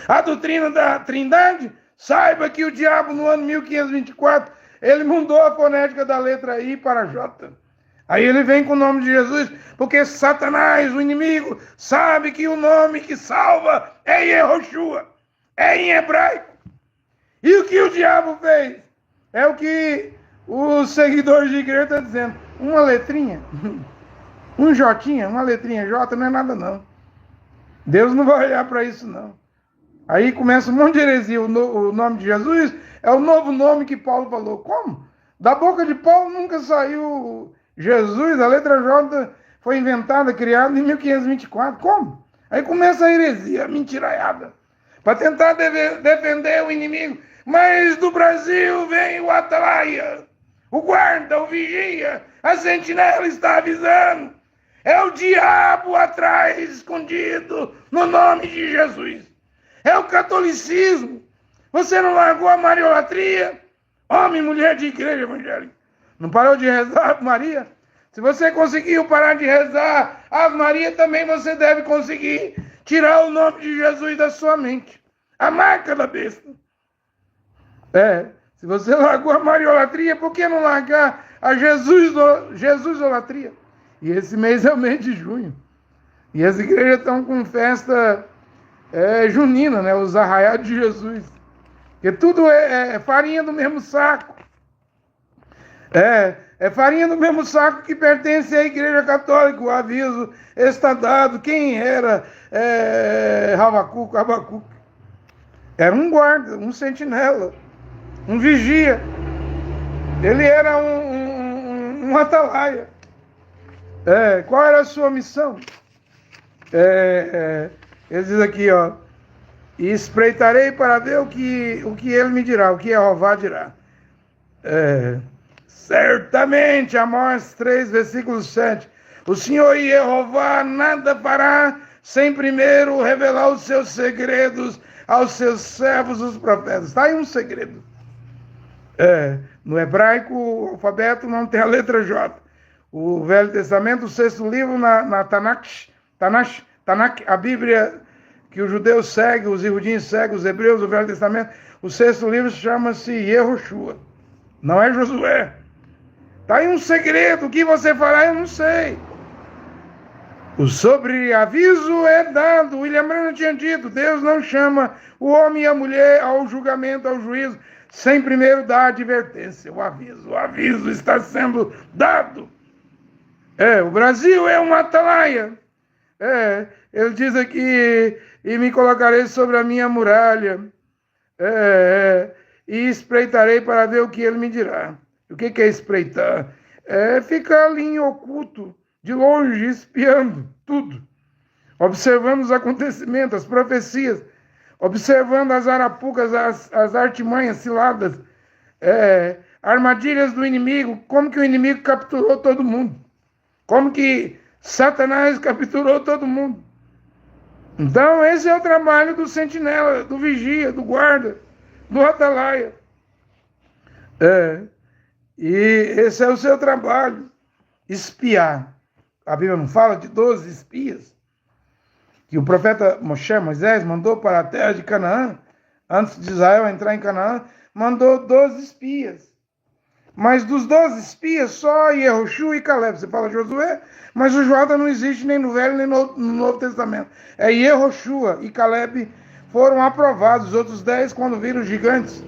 A doutrina da Trindade, saiba que o diabo, no ano 1524, ele mudou a fonética da letra I para J. Aí ele vem com o nome de Jesus, porque Satanás, o inimigo, sabe que o nome que salva é Yehoshua, é em hebraico. E o que o diabo fez? É o que os seguidores de igreja estão dizendo. Uma letrinha, um Jotinha, uma letrinha J não é nada não. Deus não vai olhar para isso não. Aí começa um monte de heresia. O nome de Jesus é o novo nome que Paulo falou. Como? Da boca de Paulo nunca saiu Jesus, a letra J foi inventada, criada em 1524. Como? Aí começa a heresia, a mentiraiada, para tentar defender o inimigo. Mas do Brasil vem o atalaia, o guarda, o vigia, a sentinela está avisando. É o diabo atrás, escondido, no nome de Jesus. É o catolicismo. Você não largou a mariolatria? Homem e mulher de igreja evangélica. Não parou de rezar Ave Maria? Se você conseguiu parar de rezar Ave Maria, também você deve conseguir tirar o nome de Jesus da sua mente. A marca da besta. Se você largou a mariolatria, por que não largar a Jesusolatria? E esse mês é o mês de junho. E as igrejas estão com festa junina, né? Os arraiados de Jesus. Porque tudo é farinha do mesmo saco. É farinha do mesmo saco que pertence à Igreja Católica. O aviso está dado. Quem era Habacuque? Era um guarda, um sentinela, um vigia. Ele era um atalaia. Qual era a sua missão? Ele diz aqui, ó, e espreitarei para ver o que ele me dirá, o que Jeová dirá. Certamente, Amós 3, versículo 7, o Senhor Jeová nada fará sem primeiro revelar os seus segredos aos seus servos, os profetas. Está aí um segredo. No hebraico, o alfabeto não tem a letra J. O Velho Testamento, o sexto livro na Tanakh, a Bíblia que os judeus seguem, os iudins seguem, os hebreus, o Velho Testamento, o sexto livro chama-se Yehoshua. Não é Josué. Está aí um segredo. O que você fará, eu não sei. O sobreaviso é dado. William Branham tinha dito, Deus não chama o homem e a mulher ao julgamento, ao juízo, sem primeiro dar a advertência. O aviso está sendo dado. O Brasil é uma atalaia. Ele diz aqui, e me colocarei sobre a minha muralha, e espreitarei para ver o que ele me dirá. O que é espreitar? É ficar ali em oculto, de longe, espiando tudo, observando os acontecimentos, as profecias, observando as arapucas, as artimanhas, ciladas, armadilhas do inimigo, como que o inimigo capturou todo mundo, como que Satanás capturou todo mundo. Então esse é o trabalho do sentinela, do vigia, do guarda, no atalaia. E esse é o seu trabalho, espiar. A Bíblia não fala de 12 espias que o profeta Moisés mandou para a terra de Canaã, antes de Israel entrar em Canaã, mandou 12 espias. Mas dos 12 espias, só Yehoshua e Caleb. Você fala Josué, mas o Jota não existe nem no Velho nem no Novo Testamento. É Yehoshua e Caleb foram aprovados. Os outros 10, quando viram os gigantes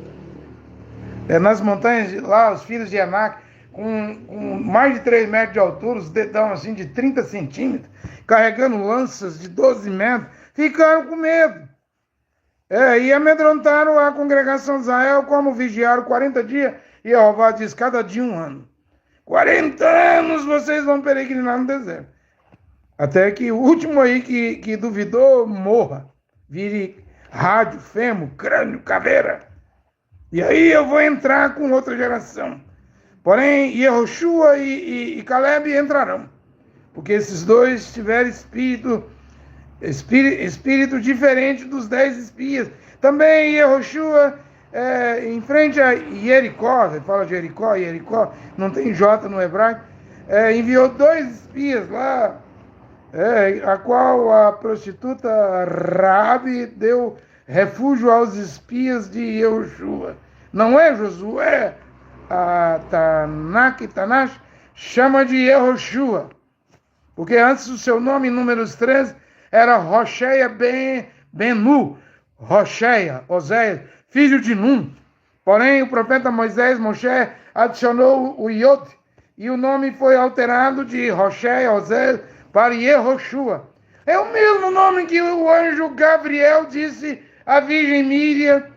nas montanhas, lá, os filhos de Anak, com mais de 3 metros de altura, os dedão assim de 30 centímetros, carregando lanças de 12 metros, ficaram com medo. E amedrontaram a congregação de Israel, como vigiaram 40 dias, e Jeová diz, cada dia 1 ano. 40 anos vocês vão peregrinar no deserto. Até que o último aí que duvidou, morra. Vire rádio, fêmur, crânio, caveira. E aí eu vou entrar com outra geração. Porém, Yehoshua e Caleb entrarão. Porque esses dois tiveram espírito diferente dos 10 espias. Também Yehoshua, em frente a Jericó, você fala de Jericó, não tem J no hebraico, enviou 2 espias lá, a qual a prostituta Raabe deu refúgio aos espias de Yehoshua. Não é Josué, a Tanash chama de Yehoshua, porque antes o seu nome, em Números 13, era Rocheia Benu, Rocheia, Oséias, filho de Num. Porém, o profeta Moshe adicionou o Iod, e o nome foi alterado de Rocheia, Oséias, para Yehoshua. É o mesmo nome que o anjo Gabriel disse à Virgem Míria,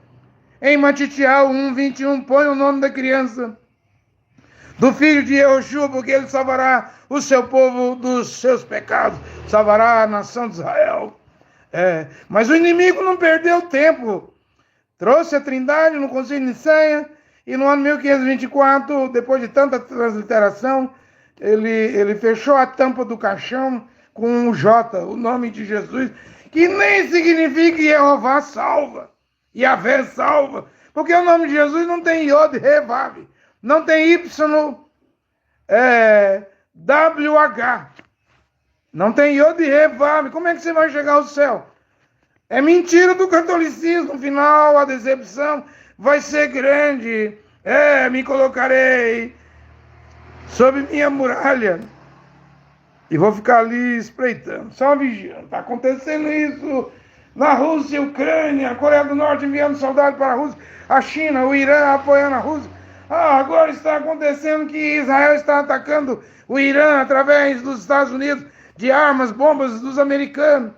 em Matitial 1:21, põe o nome da criança, do filho de Yehoshua, porque ele salvará o seu povo dos seus pecados, salvará a nação de Israel. Mas o inimigo não perdeu tempo, trouxe a Trindade no Concílio de Nicéia, e no ano 1524, depois de tanta transliteração, ele fechou a tampa do caixão com um J, o nome de Jesus, que nem significa Jeová salva, Yahvé salva, porque o nome de Jesus não tem Yod, Revav, não tem Y, WH, não tem Yod, Revav. Como é que você vai chegar ao céu? É mentira do catolicismo. No final, a decepção vai ser grande. Me colocarei sob minha muralha e vou ficar ali espreitando, só vigiando. Está acontecendo isso na Rússia, Ucrânia, a Coreia do Norte enviando soldados para a Rússia, a China, o Irã apoiando a Rússia. Agora está acontecendo que Israel está atacando o Irã através dos Estados Unidos, de armas, bombas dos americanos.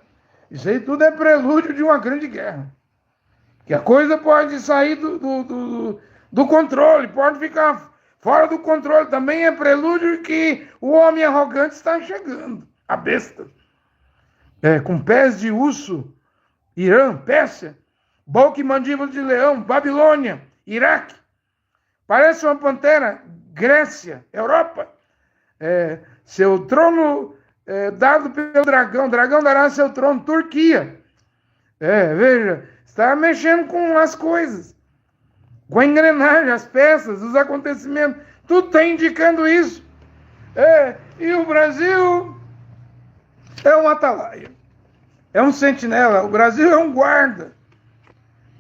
Isso aí tudo é prelúdio de uma grande guerra. Que a coisa pode sair do controle, pode ficar fora do controle. Também é prelúdio que o homem arrogante está chegando, a besta. Com pés de urso, Irã, Pérsia, boca e mandíbula de leão, Babilônia, Iraque. Parece uma pantera, Grécia, Europa. Seu trono dado pelo dragão. O dragão dará seu trono, Turquia. Veja, está mexendo com as coisas, com a engrenagem, as peças, os acontecimentos. Tudo está indicando isso. E o Brasil é um atalaia, é um sentinela. O Brasil é um guarda.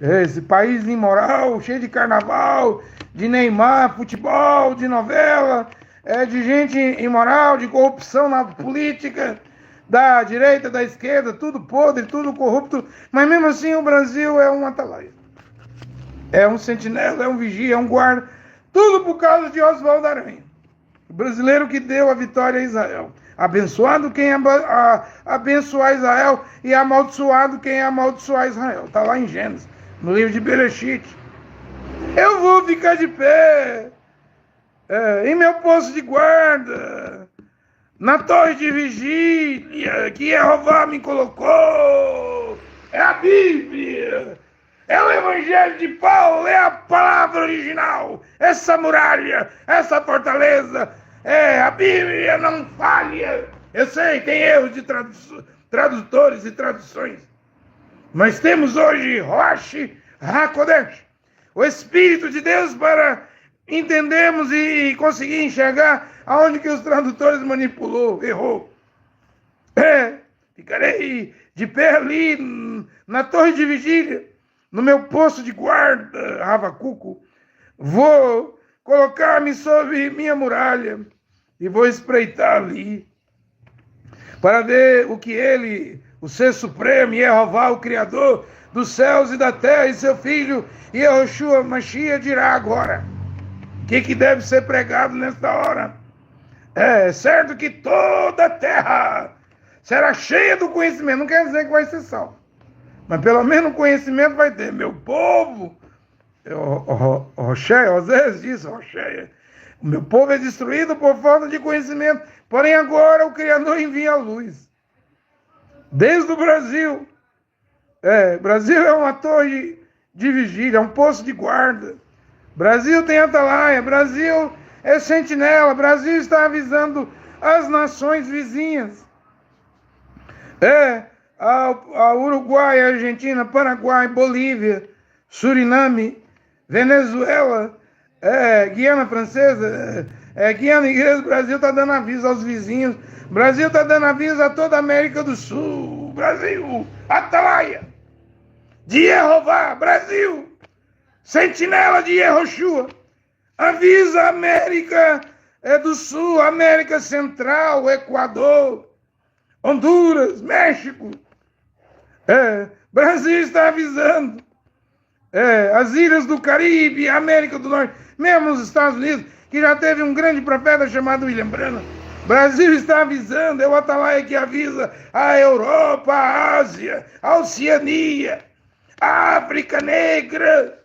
Esse país imoral, cheio de carnaval, de Neymar, futebol, de novela, de gente imoral, de corrupção na política, da direita, da esquerda, tudo podre, tudo corrupto. Mas mesmo assim o Brasil é um atalaia. É um sentinela, é um vigia, é um guarda. Tudo por causa de Oswaldo Aranha. O brasileiro que deu a vitória a Israel. Abençoado quem abençoar Israel e amaldiçoado quem amaldiçoar Israel. Está lá em Gênesis, no livro de Bereshit. Eu vou ficar de pé em meu posto de guarda, na torre de vigília que Jeová me colocou. É a Bíblia, é o Evangelho de Paulo, é a palavra original, essa muralha, essa fortaleza. A Bíblia não falha. Eu sei, tem erros de tradutores e traduções, mas temos hoje Rosh HaKodesh, o Espírito de Deus para entendermos e conseguir enxergar aonde que os tradutores manipulou, errou. Ficarei de pé ali na torre de vigília, no meu posto de guarda, Ravacuco. Vou colocar-me sobre minha muralha e vou espreitar ali para ver o que ele, o Ser Supremo, Jeová, o Criador dos céus e da terra, e seu filho, Yehoshua Mashiach, dirá agora. O que deve ser pregado nesta hora? É certo que toda a terra será cheia do conhecimento. Não quer dizer que vai ser salvo, mas pelo menos o conhecimento vai ter. Meu povo, Osés disse, o meu povo é destruído por falta de conhecimento, porém agora o Criador envia a luz. Desde o Brasil. Brasil é uma torre de vigília, é um posto de guarda. Brasil tem atalaia, Brasil é sentinela, Brasil está avisando as nações vizinhas. A Uruguai, a Argentina, Paraguai, Bolívia, Suriname, Venezuela, Guiana Francesa, Guiana Inglesa, Brasil está dando aviso aos vizinhos, Brasil está dando aviso a toda a América do Sul, Brasil, atalaia de Jeová, Brasil, sentinela de Yehoshua, avisa a América do Sul, América Central, Equador, Honduras, México. Brasil está avisando. As ilhas do Caribe, América do Norte, mesmo os Estados Unidos, que já teve um grande profeta chamado William Branham. Brasil está avisando, é o atalaia que avisa a Europa, a Ásia, a Oceania, a África Negra.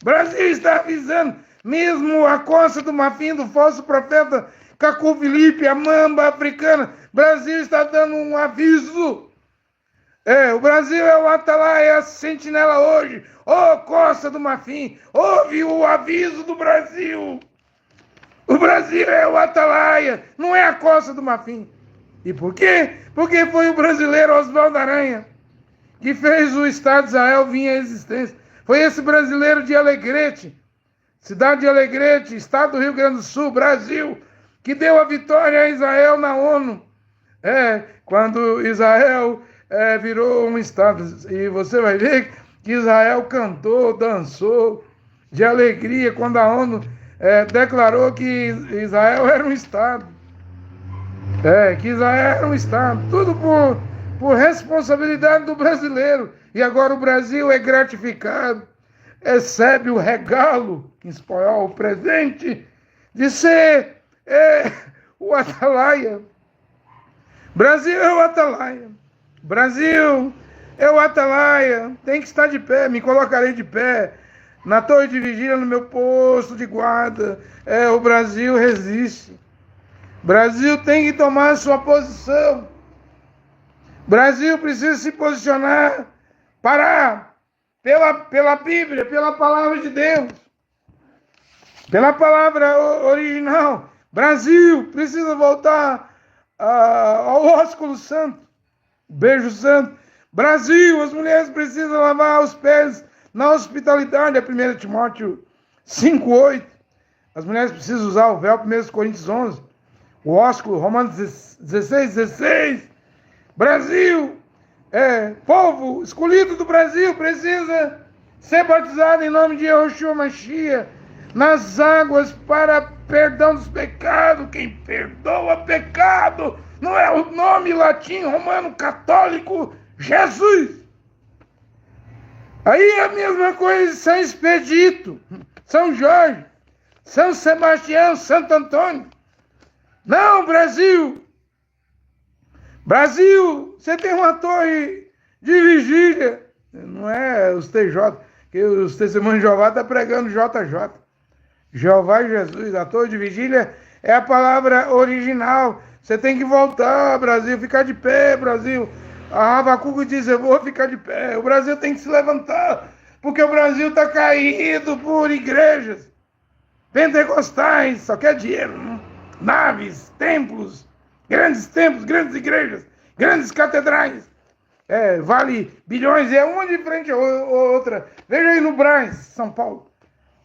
Brasil está avisando, mesmo a Costa do Marfim, do falso profeta Cacu Filipe, a mamba africana. Brasil está dando um aviso. O Brasil é o atalaia, é a sentinela hoje. Costa do Marfim, ouve o aviso do Brasil. O Brasil é o atalaia, não é a Costa do Marfim. E por quê? Porque foi o brasileiro Oswaldo Aranha que fez o Estado de Israel vir à existência. Foi esse brasileiro de Alegrete, cidade de Alegrete, estado do Rio Grande do Sul, Brasil, que deu a vitória a Israel na ONU. Quando Israel virou um estado. E você vai ver que Israel cantou, dançou de alegria quando a ONU declarou que Israel era um estado. Que Israel era um estado. Tudo por responsabilidade do brasileiro. E agora o Brasil é gratificado, recebe o regalo, em espanhol, o presente, de ser o atalaia. Brasil é o atalaia. Brasil é o atalaia. Tem que estar de pé, me colocarei de pé, na torre de vigília, no meu posto de guarda. O Brasil resiste. Brasil tem que tomar sua posição. Brasil precisa se posicionar, parar pela Bíblia, pela palavra de Deus, pela palavra original. Brasil precisa voltar ao ósculo santo, beijo santo. Brasil, as mulheres precisam lavar os pés na hospitalidade, 1 Timóteo 5:8. As mulheres precisam usar o véu, 1 Coríntios 11. O ósculo, Romanos 16:16. Brasil, povo escolhido do Brasil, precisa ser batizado em nome de Yehoshua Mashiach nas águas para perdão dos pecados. Quem perdoa pecado não é o nome latim, romano, católico, Jesus. Aí é a mesma coisa de São Expedito, São Jorge, São Sebastião, Santo Antônio. Não, Brasil, você tem uma torre de vigília, não é os TJ, que os testemunhos de Jeová estão pregando JJ. Jeová e Jesus, a torre de vigília é a palavra original. Você tem que voltar, Brasil, ficar de pé, Brasil. A Ravacuco diz, eu vou ficar de pé. O Brasil tem que se levantar, porque o Brasil está caído por igrejas pentecostais, só quer dinheiro, não? Naves, templos, grandes igrejas, grandes catedrais. vale bilhões, é uma de frente à outra. Veja aí no Brás, São Paulo.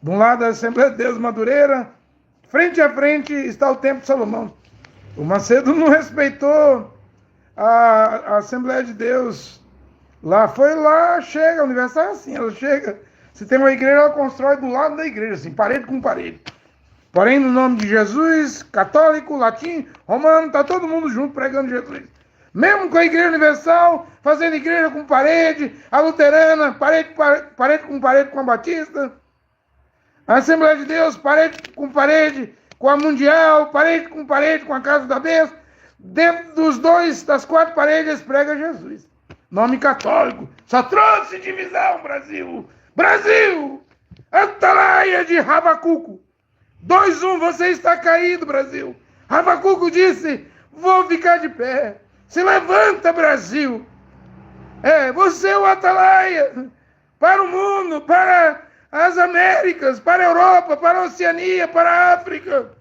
De um lado a Assembleia de Deus Madureira, frente a frente está o Templo de Salomão. O Macedo não respeitou a Assembleia de Deus. Lá foi lá, chega, a Universal é assim, ela chega. Se tem uma igreja, ela constrói do lado da igreja, assim, parede com parede. Porém, no nome de Jesus, católico, latim, romano, está todo mundo junto pregando Jesus. Mesmo com a Igreja Universal, fazendo igreja com parede, a luterana, parede com a batista, a Assembleia de Deus, parede com a mundial, parede com a casa da bênção. Dentro das 4 paredes, prega Jesus. Nome católico. Só trouxe divisão, Brasil. Brasil! Atalaia de Rabacuco. 2:1, você está caído, Brasil. Rabacuco disse, vou ficar de pé. Se levanta, Brasil. Você é o Atalaia para o mundo, para as Américas, para a Europa, para a Oceania, para a África.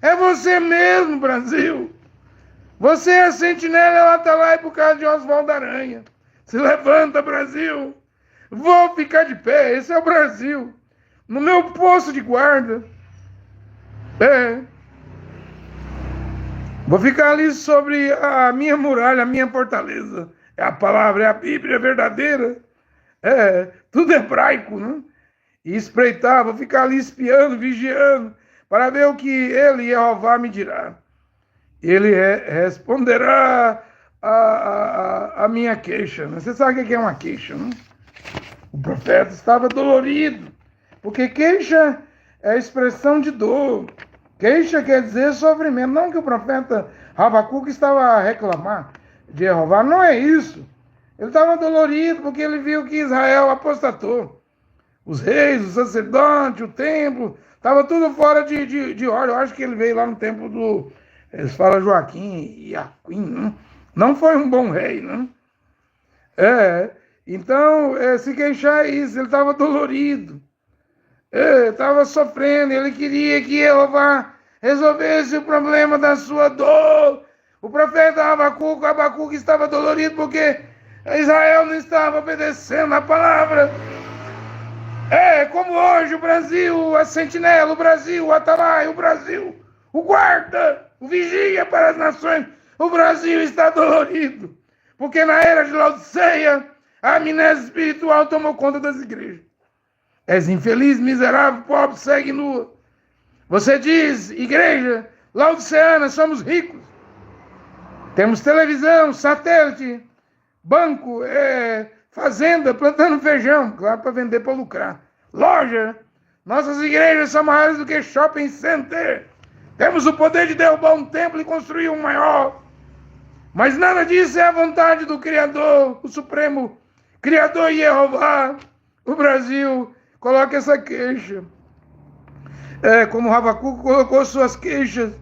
É você mesmo, Brasil. Você é a sentinela, é o Atalaia por causa de Oswaldo Aranha. Se levanta, Brasil. Vou ficar de pé, esse é o Brasil. No meu posto de guarda. Vou ficar ali sobre a minha muralha, a minha fortaleza. É a palavra, é a Bíblia verdadeira. Tudo hebraico, né? E espreitar, vou ficar ali espiando, vigiando, para ver o que ele, Jeová, me dirá. Ele responderá a minha queixa. Né? Você sabe o que é uma queixa, né? O profeta estava dolorido, porque queixa é expressão de dor. Queixa quer dizer sofrimento. Não que o profeta Rabacuque estava a reclamar de Jeová, não é isso. Ele estava dolorido porque ele viu que Israel apostatou. Os reis, os sacerdotes, o templo, estava tudo fora de ordem. Eu acho que ele veio lá no templo do... Eles falam Joaquim e Aquim, né? Não foi um bom rei, né? Então, se queixar é isso, ele estava dolorido. Estava sofrendo, ele queria que Jeová resolvesse o problema da sua dor. O profeta Abacuque estava dolorido porque Israel não estava obedecendo a palavra. Como hoje o Brasil, a sentinela, o Brasil, o Atalaia, o Brasil, o guarda, o vigia para as nações. O Brasil está dolorido, porque na era de Laodiceia, a amnésia espiritual tomou conta das igrejas. És infeliz, miserável, pobre, segue nua. Você diz, igreja, laodiceana, somos ricos. Temos televisão, satélite, banco, fazenda, plantando feijão, claro, para vender, para lucrar. Loja, nossas igrejas são maiores do que shopping center. Temos o poder de derrubar um templo e construir um maior. Mas nada disso é a vontade do Criador, o Supremo Criador Jeová. O Brasil coloca essa queixa. Como Rabacuque colocou suas queixas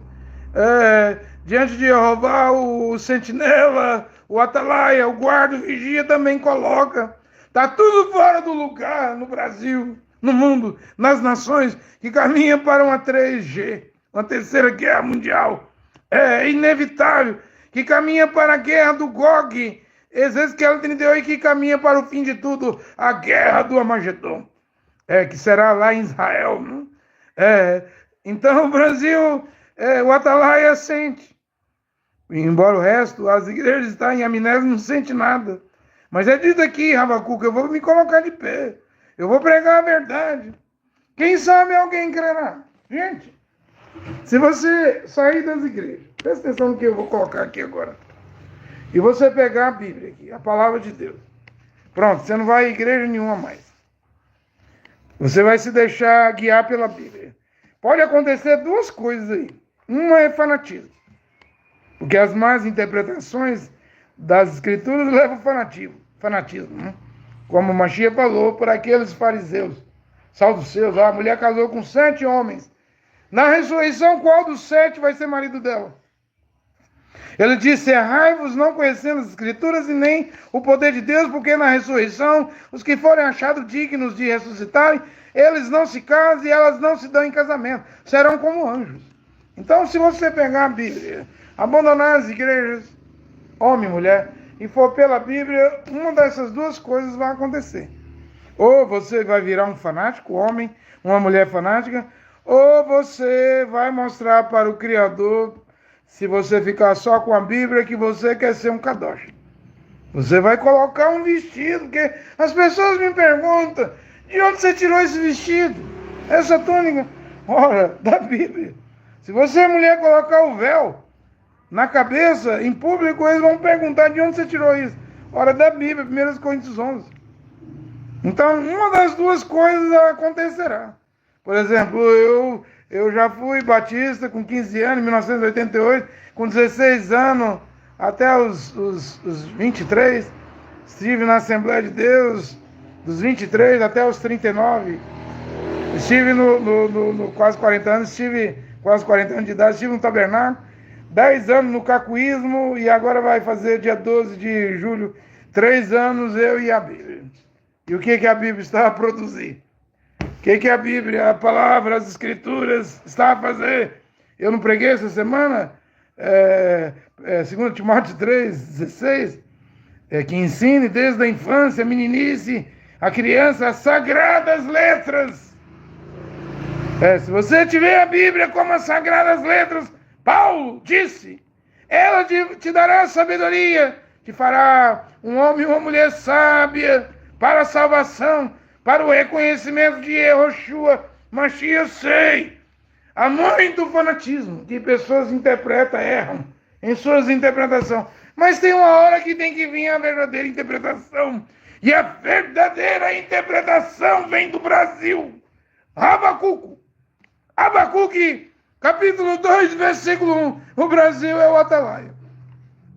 diante de Jeová, o sentinela, o Atalaia, o guarda, o vigia também coloca. Está tudo fora do lugar no Brasil, no mundo, nas nações que caminham para uma 3G, uma terceira guerra mundial. É inevitável que caminha para a guerra do Gog, Ezequiel 38, que caminha para o fim de tudo, a guerra do Armagedon, que será lá em Israel. Né? Então o Brasil, o Atalaia sente. Embora o resto, as igrejas estão em amnésia, não sente nada. Mas diz aqui, Rabacuque, eu vou me colocar de pé. Eu vou pregar a verdade. Quem sabe alguém crerá. Gente, se você sair das igrejas, presta atenção no que eu vou colocar aqui agora. E você pegar a Bíblia aqui, a palavra de Deus. Pronto, você não vai a igreja nenhuma mais. Você vai se deixar guiar pela Bíblia. Pode acontecer 2 coisas aí. Uma é fanatismo. Porque as más interpretações das escrituras levam ao fanatismo. Né? Como Machia falou por aqueles fariseus, saduceus, a mulher casou com 7 homens. Na ressurreição, qual dos 7 vai ser marido dela? Ele disse, errai-vos não conhecendo as escrituras e nem o poder de Deus, porque na ressurreição, os que forem achados dignos de ressuscitarem, eles não se casam e elas não se dão em casamento. Serão como anjos. Então, se você pegar a Bíblia, abandonar as igrejas, homem e mulher, e for pela Bíblia, uma dessas duas coisas vai acontecer. Ou você vai virar um fanático, homem, uma mulher fanática, ou você vai mostrar para o Criador, se você ficar só com a Bíblia, que você quer ser um kadosh. Você vai colocar um vestido, porque as pessoas me perguntam, de onde você tirou esse vestido? Essa túnica? Ora, da Bíblia. Se você é mulher colocar o véu na cabeça, em público, eles vão perguntar de onde você tirou isso. Ora, da Bíblia, 1 Coríntios 11. Então, uma das duas coisas acontecerá. Por exemplo, eu já fui batista com 15 anos, em 1988, com 16 anos, até os 23, estive na Assembleia de Deus, dos 23 até os 39, estive no quase 40 anos, quase 40 anos de idade, estive no tabernáculo, 10 anos no cacuísmo, e agora vai fazer dia 12 de julho, 3 anos eu e a Bíblia. E o que a Bíblia está a produzir? O que a Bíblia, a palavra, as escrituras está a fazer? Eu não preguei essa semana? 2 Timóteo 3,16, que ensine desde a infância, a meninice, a criança, as sagradas letras. Se você tiver a Bíblia como as sagradas letras, Paulo disse, ela te dará sabedoria, te fará um homem e uma mulher sábia para a salvação, para o reconhecimento de Yehoshua Mashiach. Eu sei, há muito fanatismo que pessoas interpretam, erram em suas interpretações. Mas tem uma hora que tem que vir a verdadeira interpretação. E a verdadeira interpretação vem do Brasil. Abacuque, capítulo 2, versículo 1. O Brasil é o atalaia.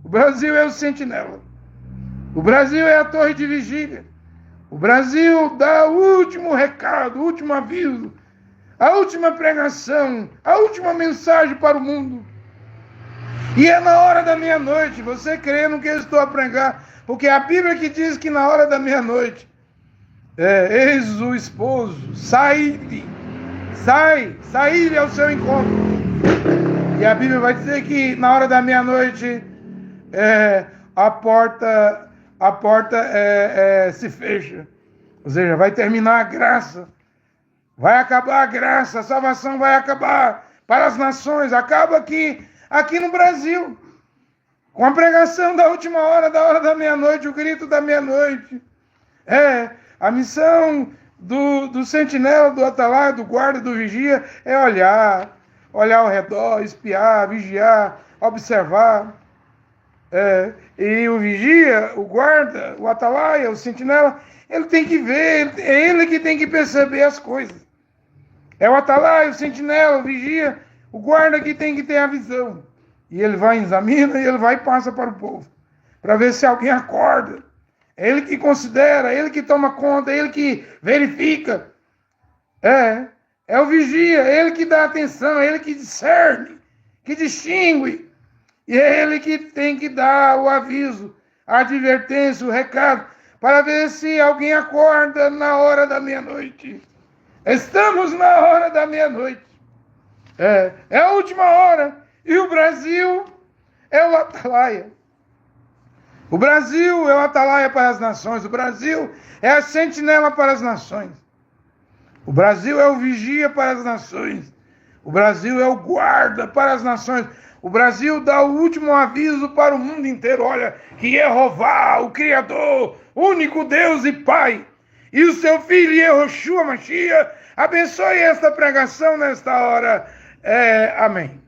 O Brasil é o sentinela. O Brasil é a torre de vigília. O Brasil dá o último recado, o último aviso, a última pregação, a última mensagem para o mundo. E é na hora da meia-noite, você crê no que eu estou a pregar, porque a Bíblia que diz que na hora da meia-noite, eis o esposo, sai-lhe ao seu encontro. E a Bíblia vai dizer que na hora da meia-noite, a porta se fecha. Ou seja, vai terminar a graça. Vai acabar a graça, a salvação vai acabar para as nações. Acaba aqui no Brasil. Com a pregação da última hora, da hora da meia-noite, o grito da meia-noite. A missão do sentinela, do atalaia, do guarda, do vigia, é olhar ao redor, espiar, vigiar, observar. E o vigia, o guarda, o atalaia, o sentinela, ele tem que ver, é ele que tem que perceber as coisas. É o atalaia, o sentinela, o vigia, o guarda que tem que ter a visão. E ele vai, examina, e ele vai e passa para o povo, para ver se alguém acorda. É ele que considera, é ele que toma conta, é ele que verifica. É o vigia, é ele que dá atenção, é ele que discerne, que distingue. E é ele que tem que dar o aviso, a advertência, o recado, para ver se alguém acorda na hora da meia-noite. Estamos na hora da meia-noite. É a última hora. E o Brasil é o atalaia. O Brasil é o atalaia para as nações. O Brasil é a sentinela para as nações. O Brasil é o vigia para as nações. O Brasil é o guarda para as nações. O Brasil dá o último aviso para o mundo inteiro. Olha, que Jeová, o Criador, único Deus e Pai, e o seu Filho Yehoshua Mashiach, abençoe esta pregação nesta hora. Amém.